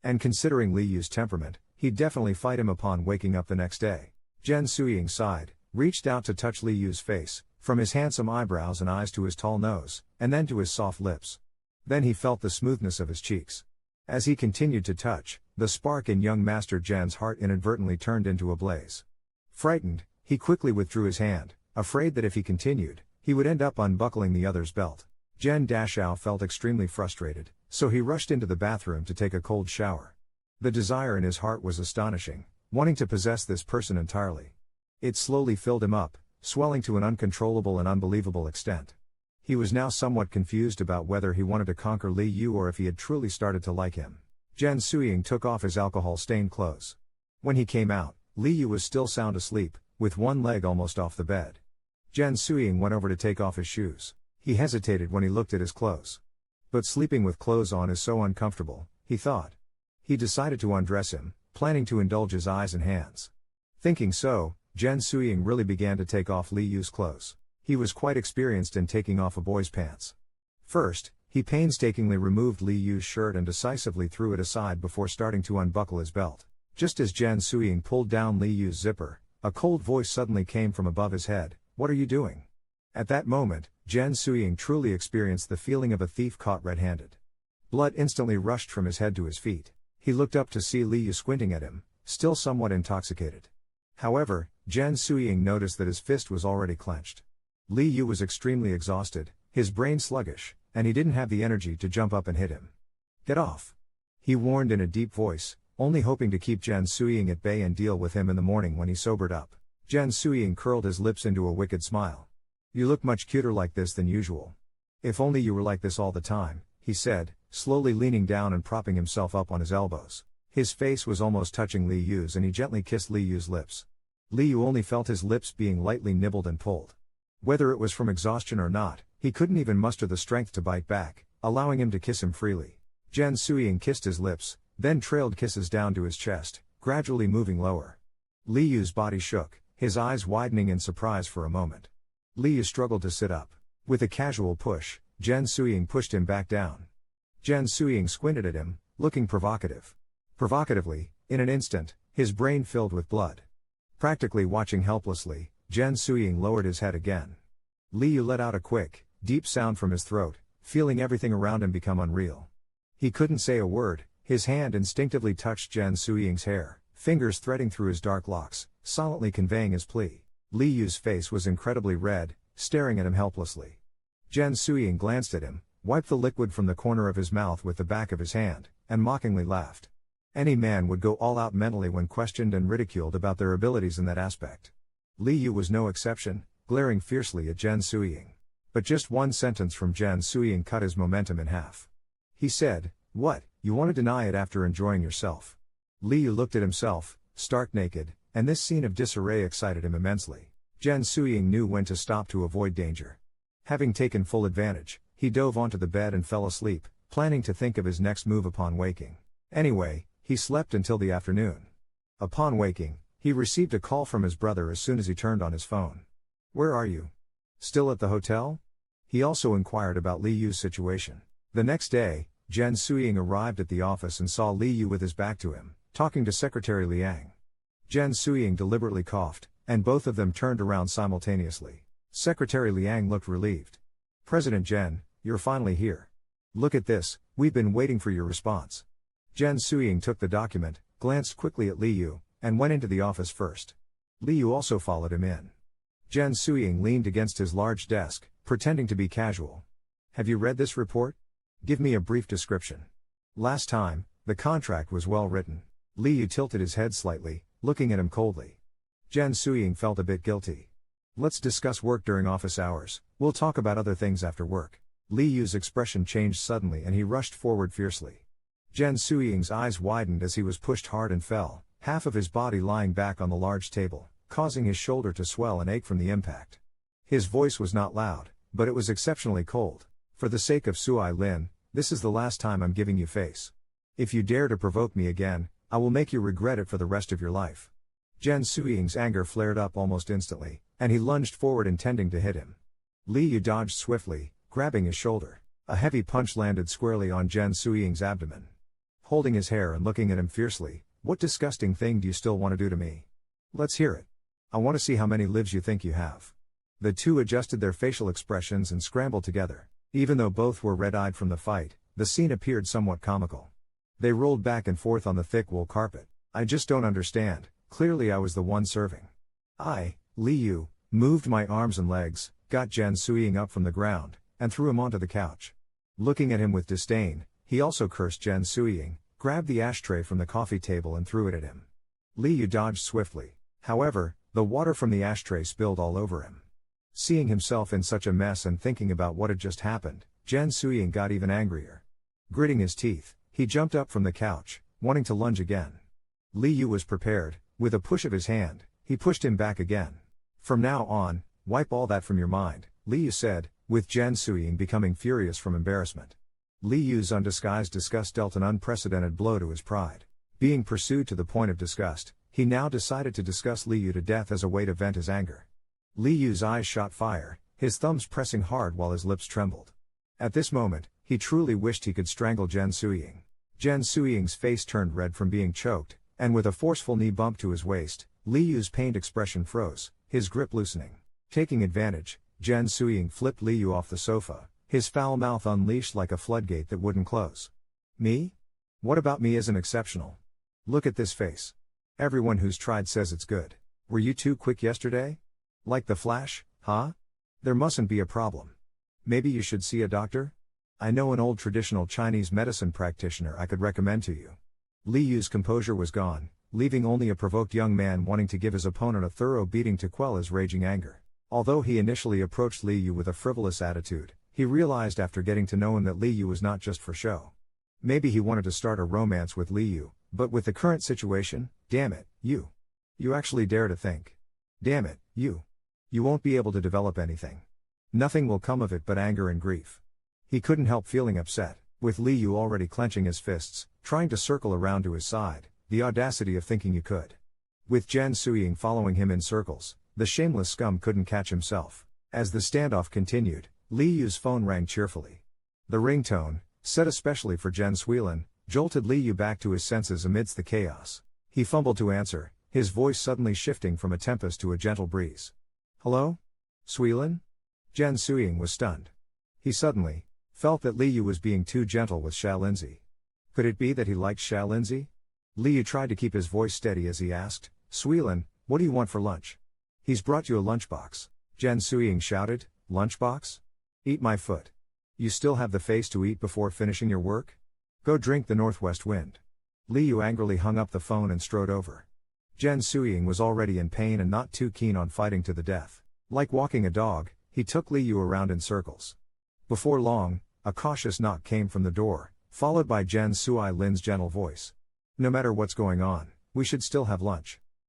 And considering Li Yu's temperament, he'd definitely fight him upon waking up the next day. Jen Suying sighed, reached out to touch Li Yu's face, from his handsome eyebrows and eyes to his tall nose, and then to his soft lips. Then he felt the smoothness of his cheeks. As he continued to touch, the spark in young Master Jen's heart inadvertently turned into a blaze. Frightened, he quickly withdrew his hand, afraid that if he continued, he would end up unbuckling the other's belt. Jen Dashao felt extremely frustrated, so he rushed into the bathroom to take a cold shower. The desire in his heart was astonishing, wanting to possess this person entirely. It slowly filled him up, swelling to an uncontrollable and unbelievable extent. He was now somewhat confused about whether he wanted to conquer Li Yu or if he had truly started to like him. Jen Suying took off his alcohol-stained clothes. When he came out, Li Yu was still sound asleep, with one leg almost off the bed. Jen Suying went over to take off his shoes. He hesitated when he looked at his clothes. But sleeping with clothes on is so uncomfortable, he thought. He decided to undress him, planning to indulge his eyes and hands. Thinking so, Jen Suying really began to take off Li Yu's clothes. He was quite experienced in taking off a boy's pants. First, he painstakingly removed Li Yu's shirt and decisively threw it aside before starting to unbuckle his belt. Just as Jen Suying pulled down Li Yu's zipper, a cold voice suddenly came from above his head. "What are you doing?" At that moment, Jen Suying truly experienced the feeling of a thief caught red-handed. Blood instantly rushed from his head to his feet. He looked up to see Li Yu squinting at him, still somewhat intoxicated. However, Jen Suying noticed that his fist was already clenched. Li Yu was extremely exhausted, his brain sluggish, and he didn't have the energy to jump up and hit him. "Get off!" he warned in a deep voice, only hoping to keep Jen Suying at bay and deal with him in the morning when he sobered up. Jen Suying curled his lips into a wicked smile. "You look much cuter like this than usual. If only you were like this all the time," he said, slowly leaning down and propping himself up on his elbows. His face was almost touching Li Yu's and he gently kissed Li Yu's lips. Li Yu only felt his lips being lightly nibbled and pulled. Whether it was from exhaustion or not, he couldn't even muster the strength to bite back, allowing him to kiss him freely. Jen Suying kissed his lips, then trailed kisses down to his chest, gradually moving lower. Li Yu's body shook, his eyes widening in surprise for a moment. Li Yu struggled to sit up. With a casual push, Jen Suying pushed him back down. Jen Suying squinted at him, looking provocative. Provocatively, in an instant, his brain filled with blood. Practically watching helplessly, Jen Suying lowered his head again. Li Yu let out a quick, deep sound from his throat, feeling everything around him become unreal. He couldn't say a word, his hand instinctively touched Jen Suying's hair, fingers threading through his dark locks, silently conveying his plea. Li Yu's face was incredibly red, staring at him helplessly. Jen Suying glanced at him, wiped the liquid from the corner of his mouth with the back of his hand, and mockingly laughed. Any man would go all out mentally when questioned and ridiculed about their abilities in that aspect. Li Yu was no exception, glaring fiercely at Jen Suying. But just one sentence from Jen Suying cut his momentum in half. He said, "What, you want to deny it after enjoying yourself?" Li Yu looked at himself, stark naked, and this scene of disarray excited him immensely. Jen Suying knew when to stop to avoid danger. Having taken full advantage, he dove onto the bed and fell asleep, planning to think of his next move upon waking. Anyway, he slept until the afternoon. Upon waking, he received a call from his brother as soon as he turned on his phone. "Where are you? Still at the hotel?" He also inquired about Li Yu's situation. The next day, Jen Suying arrived at the office and saw Li Yu with his back to him, talking to Secretary Liang. Jen Suying deliberately coughed, and both of them turned around simultaneously. Secretary Liang looked relieved. "President Jen, you're finally here. Look at this, we've been waiting for your response." Jen Suying took the document, glanced quickly at Li Yu, and went into the office first. Li Yu also followed him in. Jen Suying leaned against his large desk, pretending to be casual. "Have you read this report? Give me a brief description." Last time, the contract was well written. Li Yu tilted his head slightly, looking at him coldly. Jen Suying felt a bit guilty. "Let's discuss work during office hours, we'll talk about other things after work." Li Yu's expression changed suddenly and he rushed forward fiercely. Jen Suying's eyes widened as he was pushed hard and fell, half of his body lying back on the large table, causing his shoulder to swell and ache from the impact. His voice was not loud, but it was exceptionally cold. "For the sake of Sui Lin, this is the last time I'm giving you face. If you dare to provoke me again, I will make you regret it for the rest of your life." Jen Suying's anger flared up almost instantly, and he lunged forward intending to hit him. Li Yu dodged swiftly, grabbing his shoulder. A heavy punch landed squarely on Jen Suying's abdomen. Holding his hair and looking at him fiercely, "What disgusting thing do you still want to do to me? Let's hear it. I want to see how many lives you think you have." The two adjusted their facial expressions and scrambled together. Even though both were red-eyed from the fight, the scene appeared somewhat comical. They rolled back and forth on the thick wool carpet. "I just don't understand, clearly I was the one serving." Li Yu, moved my arms and legs, got Jen Suying up from the ground, and threw him onto the couch. Looking at him with disdain, he also cursed Jen Suying, grabbed the ashtray from the coffee table and threw it at him. Li Yu dodged swiftly. However, the water from the ashtray spilled all over him. Seeing himself in such a mess and thinking about what had just happened, Jen Suying got even angrier. Gritting his teeth, he jumped up from the couch, wanting to lunge again. Li Yu was prepared. With a push of his hand, he pushed him back again. From now on, wipe all that from your mind, Li Yu said, with Jen Suying becoming furious from embarrassment. Li Yu's undisguised disgust dealt an unprecedented blow to his pride. Being pursued to the point of disgust, he now decided to discuss Li Yu to death as a way to vent his anger. Li Yu's eyes shot fire, his thumbs pressing hard while his lips trembled. At this moment, he truly wished he could strangle Jen Suying. Jen Suying's face turned red from being choked, and with a forceful knee bump to his waist, Li Yu's pained expression froze, his grip loosening. Taking advantage, Jen Suying flipped Li Yu off the sofa, his foul mouth unleashed like a floodgate that wouldn't close. Me? What about me isn't exceptional? Look at this face. Everyone who's tried says it's good. Were you too quick yesterday? Like the Flash, huh? There mustn't be a problem. Maybe you should see a doctor? I know an old traditional Chinese medicine practitioner I could recommend to you. Li Yu's composure was gone, leaving only a provoked young man wanting to give his opponent a thorough beating to quell his raging anger. Although he initially approached Li Yu with a frivolous attitude, he realized after getting to know him that Li Yu was not just for show. Maybe he wanted to start a romance with Li Yu, but with the current situation, damn it, you actually dare to think. Damn it, you won't be able to develop anything. Nothing will come of it but anger and grief. He couldn't help feeling upset, with Li Yu already clenching his fists, trying to circle around to his side, the audacity of thinking you could. With Jen Suying following him in circles, the shameless scum couldn't catch himself. As the standoff continued, Li Yu's phone rang cheerfully. The ringtone, set especially for Jen Suying, jolted Li Yu back to his senses amidst the chaos. He fumbled to answer, his voice suddenly shifting from a tempest to a gentle breeze. Hello? Suying? Jen Suying was stunned. He suddenly felt that Li Yu was being too gentle with Xia Lindsay. Could it be that he liked Xia Lindsay? Li Yu tried to keep his voice steady as he asked, Suying, what do you want for lunch? He's brought you a lunchbox. Jen Suying shouted, lunchbox? Eat my foot. You still have the face to eat before finishing your work? Go drink the northwest wind. Li Yu angrily hung up the phone and strode over. Jen Suying was already in pain and not too keen on fighting to the death. Like walking a dog, he took Li Yu around in circles. Before long, a cautious knock came from the door, followed by Jen Suying's gentle voice. No matter what's going on, we should still have lunch.